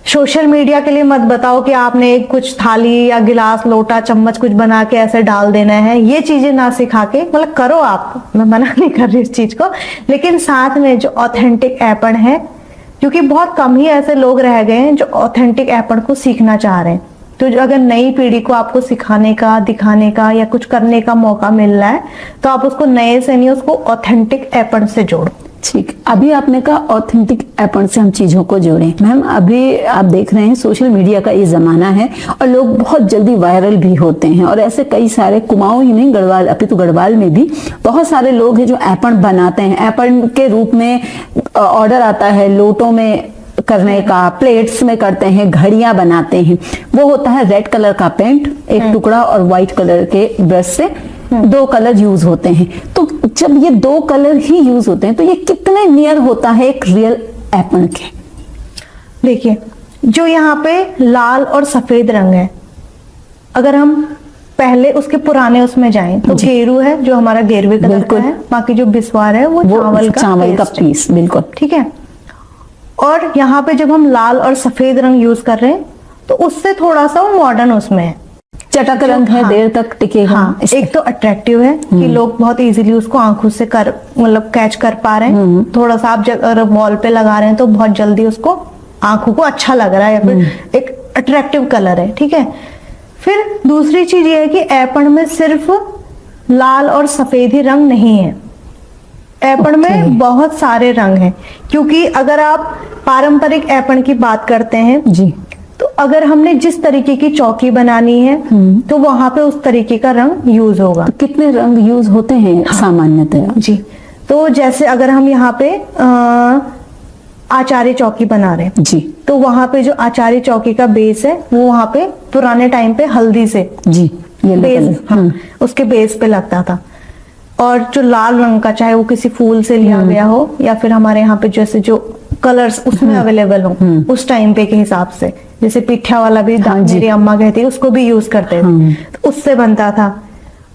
सोशल मीडिया के लिए मत बताओ कि आपने कुछ थाली या गिलास लोटा चम्मच कुछ बना के ऐसे डाल देना है। ये चीजें ना सिखा के, मतलब करो आप, मैं मना नहीं कर रही इस चीज को, लेकिन साथ में जो ऑथेंटिक ऐपण है, क्योंकि बहुत कम ही ऐसे लोग रह गए हैं जो ऑथेंटिक ऐपण को सीखना चाह रहे हैं। तो अगर नई पीढ़ी को आपको सिखाने का, दिखाने का या कुछ करने का मौका मिल रहा है, तो आप उसको नए से नहीं, उसको ऑथेंटिक ऐपण से जोड़ो। ठीक, अभी आपने कहा ऑथेंटिक ऐपण से हम चीजों को जोड़ें। मैम अभी आप देख रहे हैं सोशल मीडिया का ये जमाना है और लोग बहुत जल्दी वायरल भी होते हैं, और ऐसे कई सारे कुमाऊं ही नहीं, गढ़वाल, अपितु गढ़वाल में भी बहुत सारे लोग हैं जो ऐपण बनाते हैं। ऐपण के रूप में ऑर्डर आता है लोटों में करने का, प्लेट्स में करते हैं, घड़ियां बनाते हैं। वो होता है रेड कलर का पेंट, एक टुकड़ा, और व्हाइट कलर के ब्रश से 2 कलर यूज होते हैं। तो जब ये 2 कलर ही यूज होते हैं तो ये कितने नियर होता है एक रियल ऐपण के? देखिए, जो यहाँ पे लाल और सफेद रंग है, अगर हम पहले उसके पुराने उसमें जाएं तो गेरू है जो हमारा गेरुए कलर का है, बाकी जो बिस्वार है वो चावल का पीस, बिल्कुल ठीक है। और यहाँ पे जब हम लाल और सफेद रंग यूज कर रहे हैं तो उससे थोड़ा सा मॉडर्न उसमें है, चटक रंग है, हाँ, देर तक टिकेगा। हाँ, एक तो अट्रैक्टिव है कि लोग बहुत इजीली उसको आंखों से मतलब कैच कर पा रहे हैं। थोड़ा सा आप अगर वॉल पे लगा रहे हैं तो बहुत जल्दी उसको आंखों को अच्छा लग रहा है, या फिर एक अट्रैक्टिव कलर है, ठीक है। फिर दूसरी चीज ये है कि ऐपण में सिर्फ लाल और सफेद ही रंग नहीं है, ऐपण में बहुत सारे रंग हैं। क्योंकि अगर आप पारंपरिक ऐपण की बात करते हैं जी, तो अगर हमने जिस तरीके की चौकी बनानी है तो वहां पे उस तरीके का रंग यूज होगा। तो कितने रंग यूज होते हैं सामान्यतः? जी, तो जैसे अगर हम यहाँ पे आचार्य चौकी बना रहे हैं जी, तो वहां पे जो आचार्य चौकी का बेस है वो वहां पे पुराने टाइम पे हल्दी से जी, ये बेस, हाँ, उसके बेस पे लगता था। और जो लाल रंग का, चाहे वो किसी फूल से लिया गया हो या फिर हमारे यहाँ पे जैसे जो कलर्स उसमें अवेलेबल हो उस टाइम पे के हिसाब से, जैसे पिठा वाला भी मेरी अम्मा कहती है उसको भी यूज करते थे, तो उससे बनता था।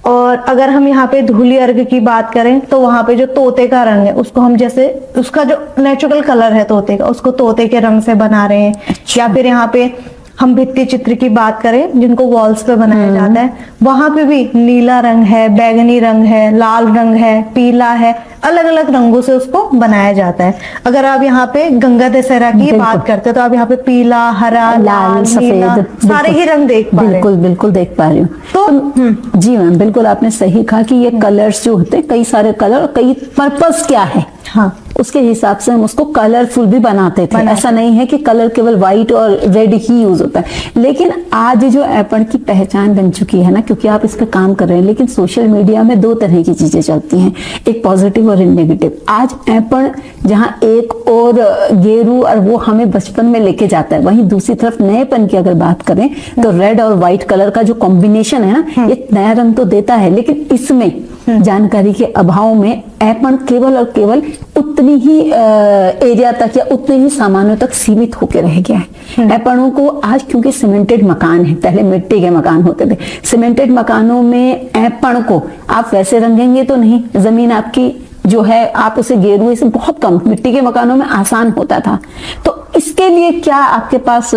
और अगर हम यहाँ पे धूली अर्घ की बात करें तो वहां पे जो तोते का रंग है उसको हम, जैसे उसका जो नेचुरल कलर है तोते का, उसको तोते के रंग से बना रहे हैं। या फिर यहाँ पे हम भित्ति चित्र की बात करें जिनको वॉल्स पे बनाया जाता है, वहां पे भी नीला रंग है, बैगनी रंग है, लाल रंग है, पीला है, अलग अलग रंगों से उसको बनाया जाता है। अगर आप यहाँ पे गंगा दशहरा की बात करते हैं तो आप यहाँ पे पीला, हरा, लाल, सफेद सारे ही रंग देख पा रहे हैं। बिल्कुल बिल्कुल देख पा रही हूँ। तो जी मैम, बिल्कुल आपने सही कहा कि ये कलर्स जो होते हैं, कई सारे कलर, कई पर्पस क्या है, हाँ, उसके हिसाब से हम उसको कलरफुल भी बनाते थे। ऐसा नहीं है कि कलर केवल व्हाइट और रेड ही यूज होता है। लेकिन आज जो ऐपण की पहचान बन चुकी है ना, क्योंकि आप इस पे काम कर रहे हैं, लेकिन सोशल मीडिया में 2 तरह की चीजें चलती हैं, एक पॉजिटिव और एक नेगेटिव। आज ऐपण जहां एक और गेरू और वो हमें बचपन में लेके जाता है, वहीं दूसरी तरफ नएपन की अगर बात करें तो रेड और व्हाइट कलर का जो कॉम्बिनेशन है ना, ये नया रंग तो देता है, लेकिन इसमें जानकारी के अभाव में ऐपण केवल और केवल उतनी ही एरिया तक या उतने ही सामानों तक सीमित होकर रह गया है। ऐपणों को आज, क्योंकि सीमेंटेड मकान है, पहले मिट्टी के मकान होते थे, सीमेंटेड मकानों में ऐपण को आप वैसे रंगेंगे तो नहीं, जमीन आपकी जो है आप उसे गेरुए से बहुत कम, मिट्टी के मकानों में आसान होता था। तो इसके लिए क्या आपके पास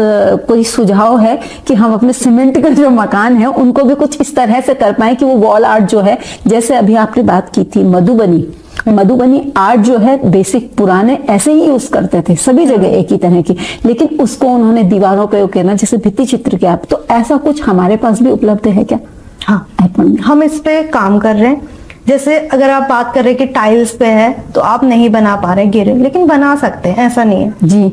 कोई सुझाव है कि हम अपने सीमेंट के जो मकान है उनको भी कुछ इस तरह से कर पाए कि वो वॉल आर्ट जो है, जैसे अभी आपने बात की थी मधुबनी आर्ट जो है बेसिक पुराने ऐसे ही यूज करते थे सभी जगह एक ही तरह की, लेकिन उसको उन्होंने दीवारों पे करना, जैसे भित्ति चित्र के आप, तो ऐसा कुछ हमारे पास भी उपलब्ध है क्या? हाँ, ऐपन में हम इस पे काम कर रहे हैं। जैसे अगर आप बात कर रहे हैं कि टाइल्स पे है तो आप नहीं बना पा रहे गिरे, लेकिन बना सकते हैं, ऐसा नहीं है जी।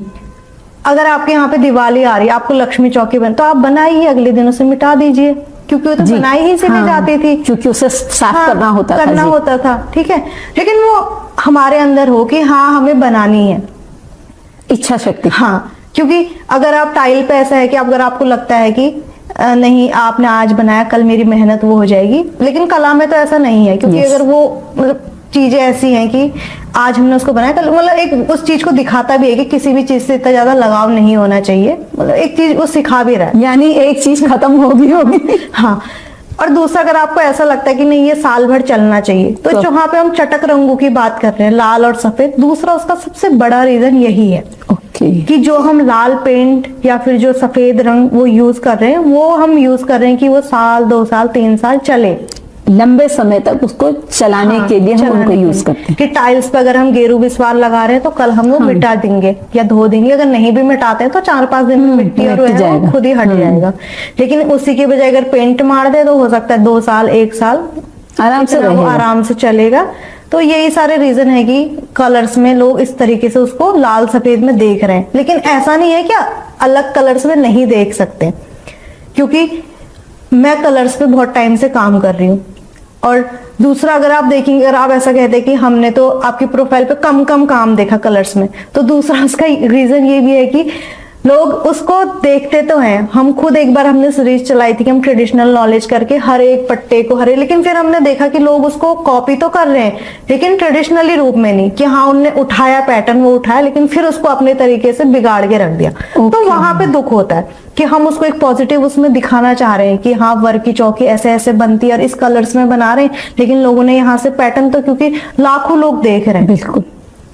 अगर आपके यहाँ पे दिवाली आ रही है, आपको लक्ष्मी चौकी बन, तो आप बनाइए, अगले दिन उसे मिटा दीजिए, क्योंकि वो तो जी, बनाई ही इसीलिए हाँ, जाती थी, क्योंकि उसे साफ हाँ, करना होता था। ठीक है। लेकिन वो हमारे अंदर हो कि हाँ हमें बनानी है, इच्छा शक्ति। हाँ। क्योंकि अगर आप टाइल पे ऐसा है कि अगर आपको लगता है कि नहीं आपने आज बनाया कल मेरी मेहनत वो हो जाएगी, लेकिन कला में तो ऐसा नहीं है, क्योंकि Yes. अगर वो मतलब चीजें ऐसी हैं कि आज हमने उसको बनाया कल, मतलब एक उस चीज को दिखाता भी है कि किसी भी चीज से इतना ज्यादा लगाव नहीं होना चाहिए, मतलब एक चीज वो सिखा भी रहा है, यानी एक चीज खत्म होगी। हाँ। और दूसरा, अगर आपको ऐसा लगता है कि नहीं ये साल भर चलना चाहिए, तो जहाँ पे हम चटक रंगों की बात कर रहे हैं, लाल और सफेद, दूसरा उसका सबसे बड़ा रीजन यही है ओके। कि जो हम लाल पेंट या फिर जो सफेद रंग वो यूज कर रहे हैं, वो हम यूज कर रहे हैं कि वो साल 2 साल 3 साल चले, लंबे समय तक उसको चलाने हाँ, के लिए हम चलाने उनको के यूज लिए। करते हैं। कि टाइल्स पे अगर हम गेरू बिस्वार लगा रहे हैं तो कल हम वो मिटा देंगे या धो देंगे, अगर नहीं भी मिटाते हैं तो 4-5 दिन में मिट्टी और वो मिट है जाएगा। वो खुद ही हट जाएगा। लेकिन उसी के बजाय अगर पेंट मार दे तो हो सकता है 2 साल 1 साल आराम से इतना वो रहेगा। आराम से चलेगा। तो यही सारे रीजन है कि कलर्स में लोग इस तरीके से उसको लाल सफेद में देख रहे हैं, लेकिन ऐसा नहीं है कि अलग कलर्स में नहीं देख सकते, क्योंकि मैं कलर्स पे बहुत टाइम से काम कर रही हूँ। और दूसरा, अगर आप देखेंगे, अगर आप ऐसा कहते हैं कि हमने तो आपकी प्रोफाइल पे कम काम देखा कलर्स में, तो दूसरा उसका रीजन ये भी है कि लोग उसको देखते तो हैं। हम खुद एक बार हमने सीरीज चलाई थी कि हम ट्रेडिशनल नॉलेज करके हर एक पट्टे को लेकिन फिर हमने देखा कि लोग उसको कॉपी तो कर रहे हैं, लेकिन ट्रेडिशनली रूप में नहीं, कि हाँ उनने उठाया पैटर्न वो उठाया, लेकिन फिर उसको अपने तरीके से बिगाड़ के रख दिया। तो वहां पे दुख होता है कि हम उसको एक पॉजिटिव उसमें दिखाना चाह रहे हैं कि हाँ वर्क की चौकी ऐसे ऐसे बनती है और इस कलर्स में बना रहे हैं, लेकिन लोगों ने यहाँ से पैटर्न, तो क्योंकि लाखों लोग देख रहे हैं, बिल्कुल,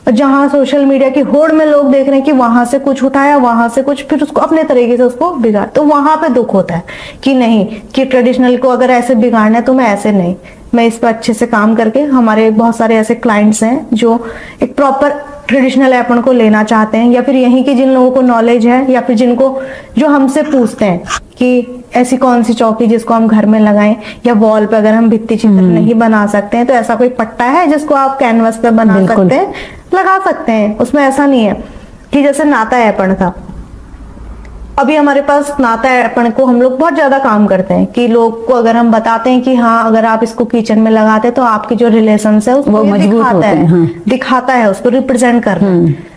जहां सोशल मीडिया की होड़ में लोग देख रहे हैं कि वहां से कुछ उठाया, वहां से कुछ, फिर उसको अपने तरीके से उसको बिगाड़, तो वहां पे दुख होता है कि नहीं, कि ट्रेडिशनल को अगर ऐसे बिगाड़ना है तो मैं ऐसे नहीं, मैं इस पर अच्छे से काम करके, हमारे बहुत सारे ऐसे क्लाइंट्स हैं जो एक प्रॉपर ट्रेडिशनल ऐपन को लेना चाहते हैं, या फिर यहीं की जिन लोगों को नॉलेज है, या फिर जिनको जो हमसे पूछते हैं कि ऐसी कौन सी चौकी जिसको हम घर में लगाएं, या वॉल पे अगर हम भित्ति चित्र नहीं बना सकते हैं तो ऐसा कोई पट्टा है जिसको आप कैनवस पे बना सकते हैं, लगा सकते हैं। उसमें ऐसा नहीं है कि जैसे नाता ऐपन था, अभी हमारे पास नाता ऐपन को हम लोग बहुत ज्यादा काम करते हैं कि लोग को अगर हम बताते हैं कि हाँ अगर आप इसको किचन में लगाते हैं तो आपके जो रिलेशन है उसको वो मजबूत दिखाता होते हैं, है, हाँ। दिखाता है, उसको रिप्रेजेंट कर रहा है।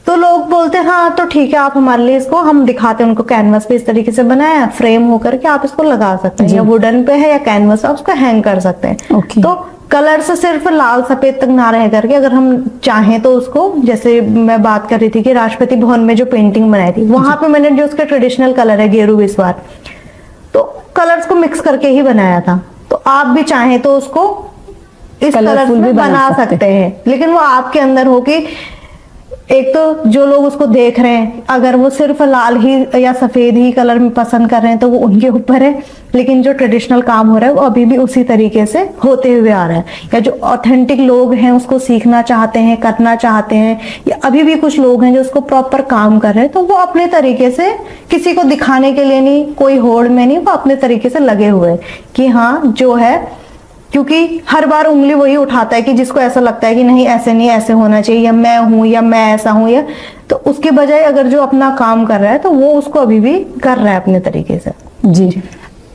तो लोग बोलते हैं हाँ तो ठीक है, आप हमारे लिए इसको, हम दिखाते हैं उनको कैनवस पे इस तरीके से बनाया, फ्रेम होकर के आप इसको लगा सकते हैं, या वुडन पे है या कैनवस, आप उसको हैंग कर सकते हैं। ओके। तो कलर से सिर्फ लाल सफेद तक ना रह करके अगर हम चाहें तो उसको, जैसे मैं बात कर रही थी कि राष्ट्रपति भवन में जो पेंटिंग बनाई थी, वहां पे मैंने जो उसके ट्रेडिशनल कलर है गेरू बिस्वार, तो कलर्स को मिक्स करके ही बनाया था। तो आप भी चाहें तो उसको इस कलर Colourful भी में बना बना सकते सकते हैं, लेकिन वो आपके अंदर हो कि एक तो जो लोग उसको देख रहे हैं, अगर वो सिर्फ लाल ही या सफेद ही कलर में पसंद कर रहे हैं तो वो उनके ऊपर है, लेकिन जो ट्रेडिशनल काम हो रहा है वो अभी भी उसी तरीके से होते हुए आ रहा है। या जो ऑथेंटिक लोग हैं उसको सीखना चाहते हैं, करना चाहते हैं, या अभी भी कुछ लोग हैं जो उसको प्रॉपर काम कर रहे हैं, तो वो अपने तरीके से, किसी को दिखाने के लिए नहीं, कोई होड़ में नहीं, वो अपने तरीके से लगे हुए हैं कि हाँ जो है, क्योंकि हर बार उंगली वही उठाता है कि जिसको ऐसा लगता है कि नहीं ऐसे नहीं, ऐसे होना चाहिए, या मैं हूं या मैं ऐसा हूं, या तो उसके बजाय अगर जो अपना काम कर रहा है तो वो उसको अभी भी कर रहा है अपने तरीके से। जी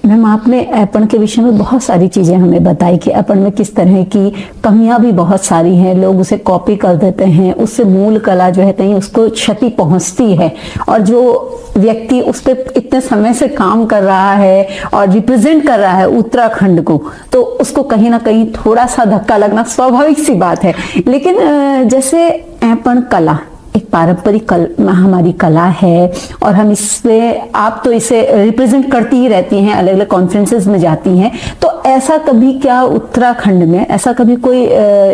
मैम, आपने ऐपन के विषय में बहुत सारी चीजें हमें बताई कि ऐपन में किस तरह की कमियां भी बहुत सारी हैं, लोग उसे कॉपी कर देते हैं, उससे मूल कला जो है कहीं उसको क्षति पहुंचती है, और जो व्यक्ति उस पर इतने समय से काम कर रहा है और रिप्रेजेंट कर रहा है उत्तराखंड को, तो उसको कहीं ना कहीं थोड़ा सा धक्का लगना स्वाभाविक सी बात है। लेकिन जैसे ऐपन कला एक पारंपरिक हमारी कला है, और हम इससे, आप तो इसे रिप्रेजेंट करती ही रहती हैं, अलग अलग कॉन्फ्रेंसेस में जाती हैं, तो ऐसा कभी क्या उत्तराखंड में ऐसा कभी कोई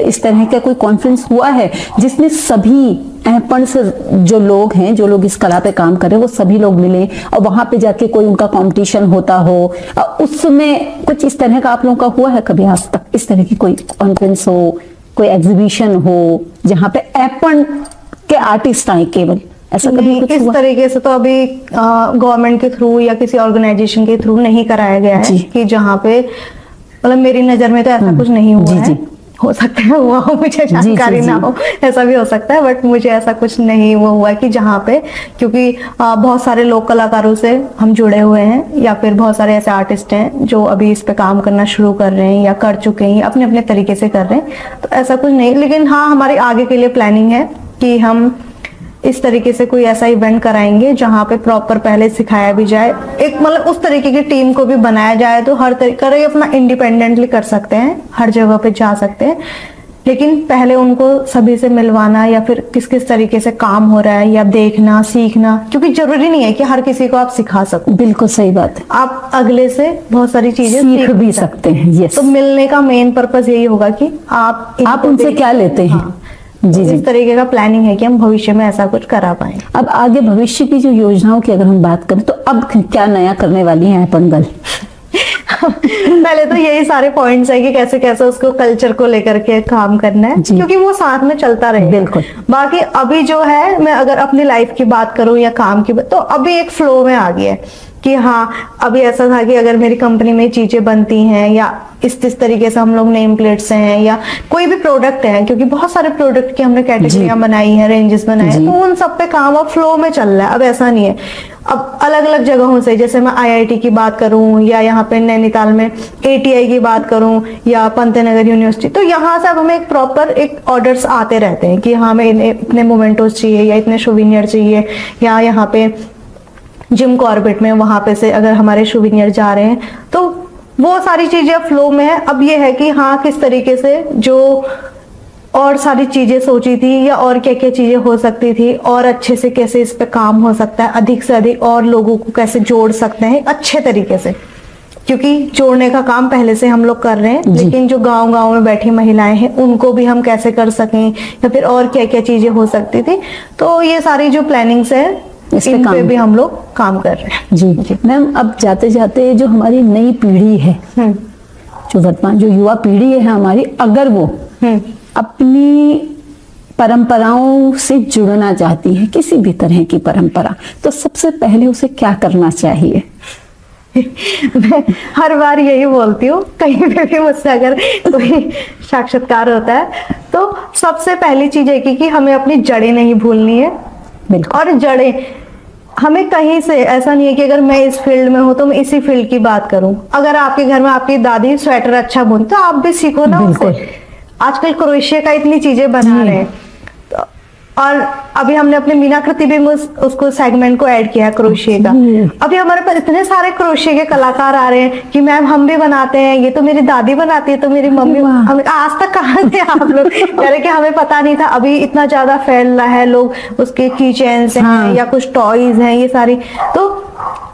इस तरह का कोई कॉन्फ्रेंस हुआ है जिसमें सभी ऐपण से जो लोग हैं, जो लोग इस कला पे काम कर रहे हैं, वो सभी लोग मिले और वहां पे जाके कोई उनका कंपटीशन होता हो, उसमें कुछ इस तरह का आप लोगों का हुआ है कभी आज तक? इस तरह की कोई कॉन्फ्रेंस हो, कोई एग्जीबिशन हो जहां पे ऐपण के आर्टिस्ट आए केवल, ऐसा कभी कुछ इस हुआ? तरीके से तो अभी गवर्नमेंट के थ्रू या किसी ऑर्गेनाइजेशन के थ्रू नहीं कराया गया है जी। कि जहाँ पे, मतलब मेरी नजर में तो ऐसा कुछ नहीं हुआ जी, है। जी। हो सकता है हुआ हो, मुझे जानकारी जी, ना जी। हो, ऐसा भी हो सकता है, बट मुझे ऐसा कुछ नहीं वो हुआ कि जहाँ पे, क्योंकि बहुत सारे लोक कलाकारों से हम जुड़े हुए हैं, या फिर बहुत सारे ऐसे आर्टिस्ट हैं जो अभी इस पे काम करना शुरू कर रहे हैं या कर चुके हैं, अपने अपने तरीके से कर रहे हैं, तो ऐसा कुछ नहीं। लेकिन हाँ, हमारी आगे के लिए प्लानिंग है कि हम इस तरीके से कोई ऐसा इवेंट कराएंगे जहाँ पे प्रॉपर पहले सिखाया भी जाए, एक मतलब उस तरीके की टीम को भी बनाया जाए, तो हर तरीके का अपना इंडिपेंडेंटली कर सकते हैं, हर जगह पे जा सकते हैं, लेकिन पहले उनको सभी से मिलवाना या फिर किस किस तरीके से काम हो रहा है या देखना सीखना, क्योंकि जरूरी नहीं है कि हर किसी को आप सिखा सको। बिल्कुल सही बात है, आप अगले से बहुत सारी चीजें सीख भी सकते हैं। यस, तो मिलने का मेन पर्पस यही होगा कि आप उनसे क्या लेते हैं। हाँ, जी जी। इस तरीके का प्लानिंग है कि हम भविष्य में ऐसा कुछ करा पाए। अब आगे भविष्य की जो योजनाओं की अगर हम बात करें, तो अब क्या नया करने वाली हैं ऐपण गर्ल? पहले तो यही सारे पॉइंट्स है कि कैसे कैसे उसको कल्चर को लेकर के काम करना है, जी। क्योंकि वो साथ में चलता रहे। बिल्कुल। बाकी अभी जो है, मैं अगर अपनी लाइफ की बात करूं या काम की, तो अभी एक फ्लो में आ गया है कि हाँ, अभी ऐसा था कि अगर मेरी कंपनी में चीजें बनती हैं या इस तरीके से हम लोग नेम प्लेट्स हैं या कोई भी प्रोडक्ट है, क्योंकि बहुत सारे प्रोडक्ट की हमने कैटेगरियां बनाई है, रेंजेस बनाए हैं, तो उन सब पे काम अब फ्लो में चल रहा है। अब ऐसा नहीं है, अब अलग अलग जगहों से, जैसे मैं आईआईटी की बात करूं या यहाँ पे नैनीताल में एटीआई की बात करूं या पंतनगर यूनिवर्सिटी, तो यहाँ से अब हमें एक प्रॉपर एक ऑर्डर्स आते रहते हैं कि हाँ, हमें इतने मोमेंटोस चाहिए या इतने सोविनियर चाहिए, या यहाँ पे जिम कॉर्बेट में वहां पे से अगर हमारे सोविनियर जा रहे हैं, तो वो सारी चीजें फ्लो में है। अब ये है कि हाँ, किस तरीके से जो और सारी चीजें सोची थी या और क्या क्या चीजें हो सकती थी, और अच्छे से कैसे इस पे काम हो सकता है, अधिक से अधिक और लोगों को कैसे जोड़ सकते हैं अच्छे तरीके से, क्योंकि जोड़ने का काम पहले से हम लोग कर रहे हैं, लेकिन जो गांव-गांव में बैठी महिलाएं हैं उनको भी हम कैसे कर सकें, या फिर और क्या क्या चीजें हो सकती थी, तो ये सारी जो प्लानिंग्स है इन पे भी हम लोग काम कर रहे हैं। जी मैम, अब जाते जाते जो हमारी नई पीढ़ी है, जो वर्तमान जो युवा पीढ़ी है हमारी, अगर वो अपनी परंपराओं से जुड़ना चाहती है, किसी भी तरह की परंपरा, तो सबसे पहले उसे क्या करना चाहिए? मैं हर बार यही बोलती हूँ, कहीं पे भी मुझसे अगर कोई साक्षात्कार होता है, तो सबसे पहली चीज है कि हमें अपनी जड़ें नहीं भूलनी है। और जड़ें हमें कहीं से, ऐसा नहीं है कि अगर मैं इस फील्ड में हूं तो मैं इसी फील्ड की बात करूं। अगर आपके घर में आपकी दादी स्वेटर अच्छा बुनती, तो आप भी सीखो ना उससे। आजकल क्रोशिया का इतनी चीजें बना रहे हैं, और अभी हमने अपने मीनाकृति भी उसको सेगमेंट को ऐड किया है क्रोशिया का। अभी हमारे पास इतने सारे क्रोशिया के कलाकार आ रहे हैं कि मैम हम भी बनाते हैं, ये तो मेरी दादी बनाती है, तो मेरी मम्मी। हम आज तक कहाँ थे आप लोग? कह रहे कि हमें पता नहीं था। अभी इतना ज्यादा फैल रहा है, लोग उसके की चेन्स हैं या कुछ टॉयज हैं, ये सारी। तो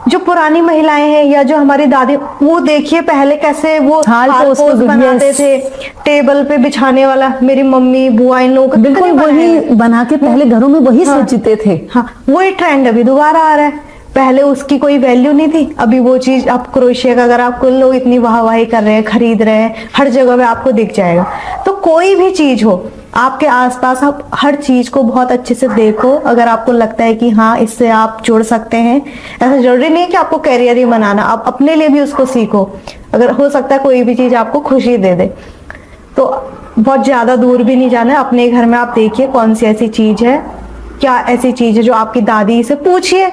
जो पुरानी महिलाएं हैं या जो हमारी दादी, वो देखिए पहले कैसे वो थालपोस बनाते थे, टेबल पे बिछाने वाला। मेरी मम्मी बुआ इन लोगों को बिल्कुल वही बना के पहले घरों में वही सजते थे। हाँ, वही ट्रेंड अभी दोबारा आ रहा है। पहले उसकी कोई वैल्यू नहीं थी, अभी वो चीज आप क्रोशिया का अगर आपको लोग इतनी वाहवाही कर रहे हैं, खरीद रहे हैं, हर जगह में आपको दिख जाएगा। तो कोई भी चीज हो आपके आसपास, आप हर चीज को बहुत अच्छे से देखो। अगर आपको लगता है कि हाँ, इससे आप जुड़ सकते हैं, ऐसा जरूरी नहीं है कि आपको कैरियर ही बनाना, आप अपने लिए भी उसको सीखो। अगर हो सकता है कोई भी चीज आपको खुशी दे दे, तो बहुत ज्यादा दूर भी नहीं जाना है। अपने घर में आप देखिए कौन सी ऐसी चीज है, क्या ऐसी चीज है जो आपकी दादी से पूछिए।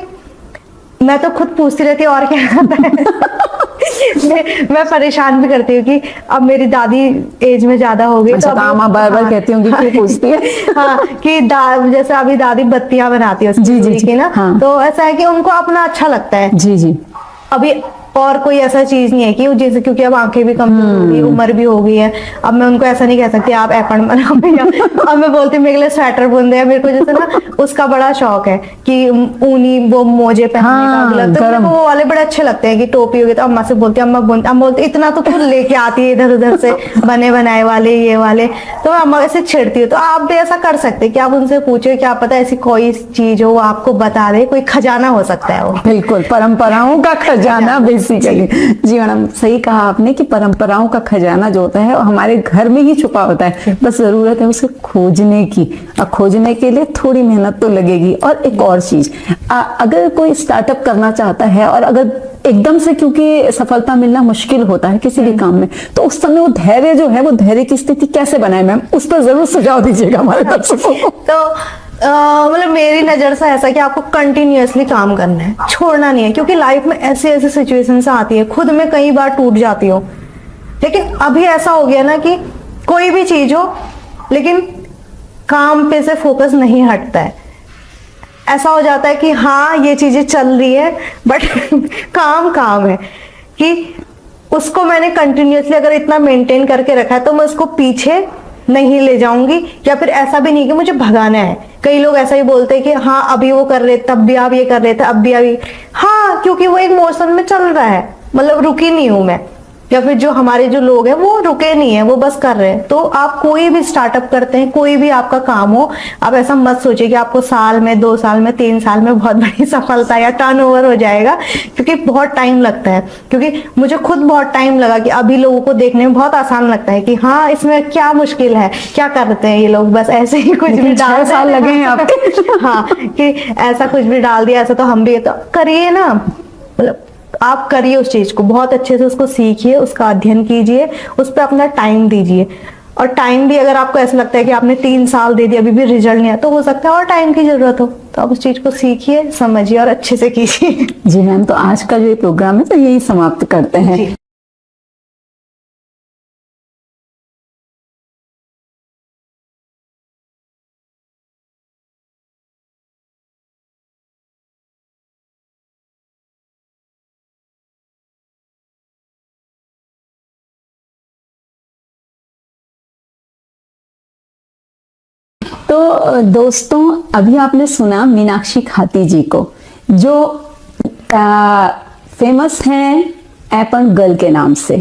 मैं तो खुद पूछती रहती हूँ और क्या आता है। मैं परेशान भी करती हूँ कि अब मेरी दादी एज में ज्यादा हो गई, अच्छा, तो माँ बार-बार कहती होंगी क्यों पूछती है? हाँ, कि जैसे अभी दादी बत्तियां बनाती है जी जी की ना, हाँ। तो ऐसा है कि उनको अपना अच्छा लगता है। जी जी। अभी और कोई ऐसा चीज नहीं है कि जैसे, क्योंकि अब आंखें भी कमजोर हो गई, उम्र भी हो गई है, अब मैं उनको ऐसा नहीं कह सकती आप ऐपन बनाओ भैया। अब मैं बोलती हूँ मेरे लिए स्वेटर बुन दे, मेरे को जैसे ना उसका बड़ा शौक है कि ऊनी वो मोजे पहनने हाँ, का, तो मेरे को वो वाले बड़े अच्छे लगते हैं कि टोपी हो गई, तो अम्मा से बोलती अम्मा बुन, अम्मा बोलती इतना तो खुद लेके आती है इधर उधर से बने बनाए वाले ये वाले, तो मैं अम्मा से छिड़ती हूँ। तो आप भी ऐसा कर सकते हैं कि आप उनसे पूछो, क्या पता ऐसी कोई चीज हो वो आपको बता दे, कोई खजाना हो सकता है वो। बिल्कुल, परंपराओं का खजाना बेसिकली। जी मैडम, सही कहा आपने कि परंपराओं का खजाना जो होता है वो हमारे घर में ही छुपा होता है, बस जरूरत है उसे खोजने की, और खोजने के लिए थोड़ी मेहनत तो लगेगी। और एक और चीज, अगर कोई स्टार्टअप करना चाहता है और अगर एकदम से, क्योंकि सफलता मिलना मुश्किल होता है किसी भी काम में, तो उस समय वो धैर्य जो है, वो धैर्य की स्थिति कैसे बनाए मैम, उस पर जरूर सुझाव दीजिएगा हमारे दर्शकों को। तो मतलब मेरी नजर से ऐसा कि आपको कंटिन्यूअसली काम करना है, छोड़ना नहीं है, क्योंकि लाइफ में ऐसी ऐसी सिचुएशंस आती है, खुद में कई बार टूट जाती हो, लेकिन अभी ऐसा हो गया ना कि कोई भी चीज हो लेकिन काम पे से फोकस नहीं हटता है। ऐसा हो जाता है कि हाँ ये चीजें चल रही है बट काम काम है, कि उसको मैंने कंटिन्यूअसली अगर इतना मेंटेन करके रखा है तो मैं उसको पीछे नहीं ले जाऊंगी, या फिर ऐसा भी नहीं कि मुझे भगाना है। कई लोग ऐसा ही बोलते हैं कि हाँ अभी वो कर रहे तब भी आप ये कर रहे थे, अब भी अभी, हाँ क्योंकि वो एक मोशन में चल रहा है, मतलब रुकी नहीं हूं मैं, या फिर जो हमारे जो लोग हैं वो रुके नहीं है, वो बस कर रहे हैं। तो आप कोई भी स्टार्टअप करते हैं, कोई भी आपका काम हो, आप ऐसा मत सोचिए कि आपको साल में, 2 साल में, 3 साल में बहुत बड़ी सफलता या टर्नओवर हो जाएगा, क्योंकि बहुत टाइम लगता है। क्योंकि मुझे खुद बहुत टाइम लगा कि अभी लोगों को देखने में बहुत आसान लगता है कि हाँ इसमें क्या मुश्किल है, क्या करते हैं ये लोग, बस ऐसे ही कुछ भी डाल, 6 साल लगे हैं आपके। हाँ कि ऐसा कुछ भी डाल दिया, ऐसा तो हम भी, तो करिए ना, मतलब आप करिए उस चीज को बहुत अच्छे से, उसको सीखिए, उसका अध्ययन कीजिए, उस पर अपना टाइम दीजिए। और टाइम भी अगर आपको ऐसा लगता है कि आपने 3 साल दे दिया अभी भी रिजल्ट नहीं आया, तो हो सकता है और टाइम की जरूरत हो, तो आप उस चीज को सीखिए, समझिए और अच्छे से कीजिए। जी मैम, तो आज का जो ये प्रोग्राम है तो यही समाप्त करते हैं। जी। तो दोस्तों, अभी आपने सुना मीनाक्षी खाती जी को, जो फेमस हैं ऐपन गर्ल के नाम से।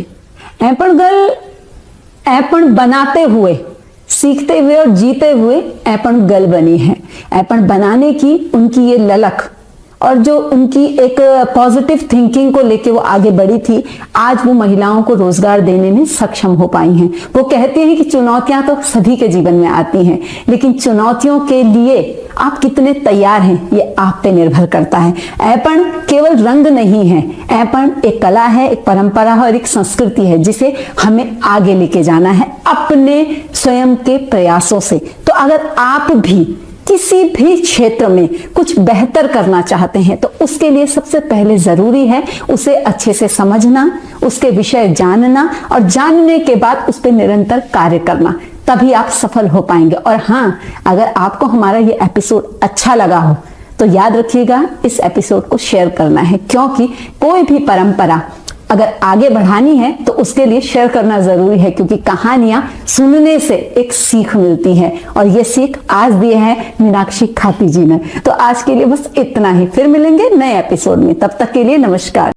ऐपन गर्ल ऐपन बनाते हुए, सीखते हुए और जीते हुए ऐपन गर्ल बनी है। ऐपन बनाने की उनकी ये ललक और जो उनकी एक पॉजिटिव थिंकिंग को लेके वो आगे बढ़ी थी, आज वो महिलाओं को रोजगार देने में सक्षम हो पाई हैं। वो कहती हैं कि चुनौतियां तो सभी के जीवन में आती हैं, लेकिन चुनौतियों के लिए आप कितने तैयार हैं ये आप पे निर्भर करता है। ऐपन केवल रंग नहीं है, ऐपन एक कला है, एक परंपरा है और एक संस्कृति है, जिसे हमें आगे लेके जाना है अपने स्वयं के प्रयासों से। तो अगर आप भी किसी भी क्षेत्र में कुछ बेहतर करना चाहते हैं तो उसके लिए सबसे पहले जरूरी है उसे अच्छे से समझना, उसके विषय जानना और जानने के बाद उस पर निरंतर कार्य करना, तभी आप सफल हो पाएंगे। और हाँ, अगर आपको हमारा ये एपिसोड अच्छा लगा हो तो याद रखिएगा इस एपिसोड को शेयर करना है, क्योंकि कोई भी परंपरा अगर आगे बढ़ानी है तो उसके लिए शेयर करना जरूरी है, क्योंकि कहानियां सुनने से एक सीख मिलती है और ये सीख आज दी है मीनाक्षी खाती जी ने। तो आज के लिए बस इतना ही, फिर मिलेंगे नए एपिसोड में, तब तक के लिए नमस्कार।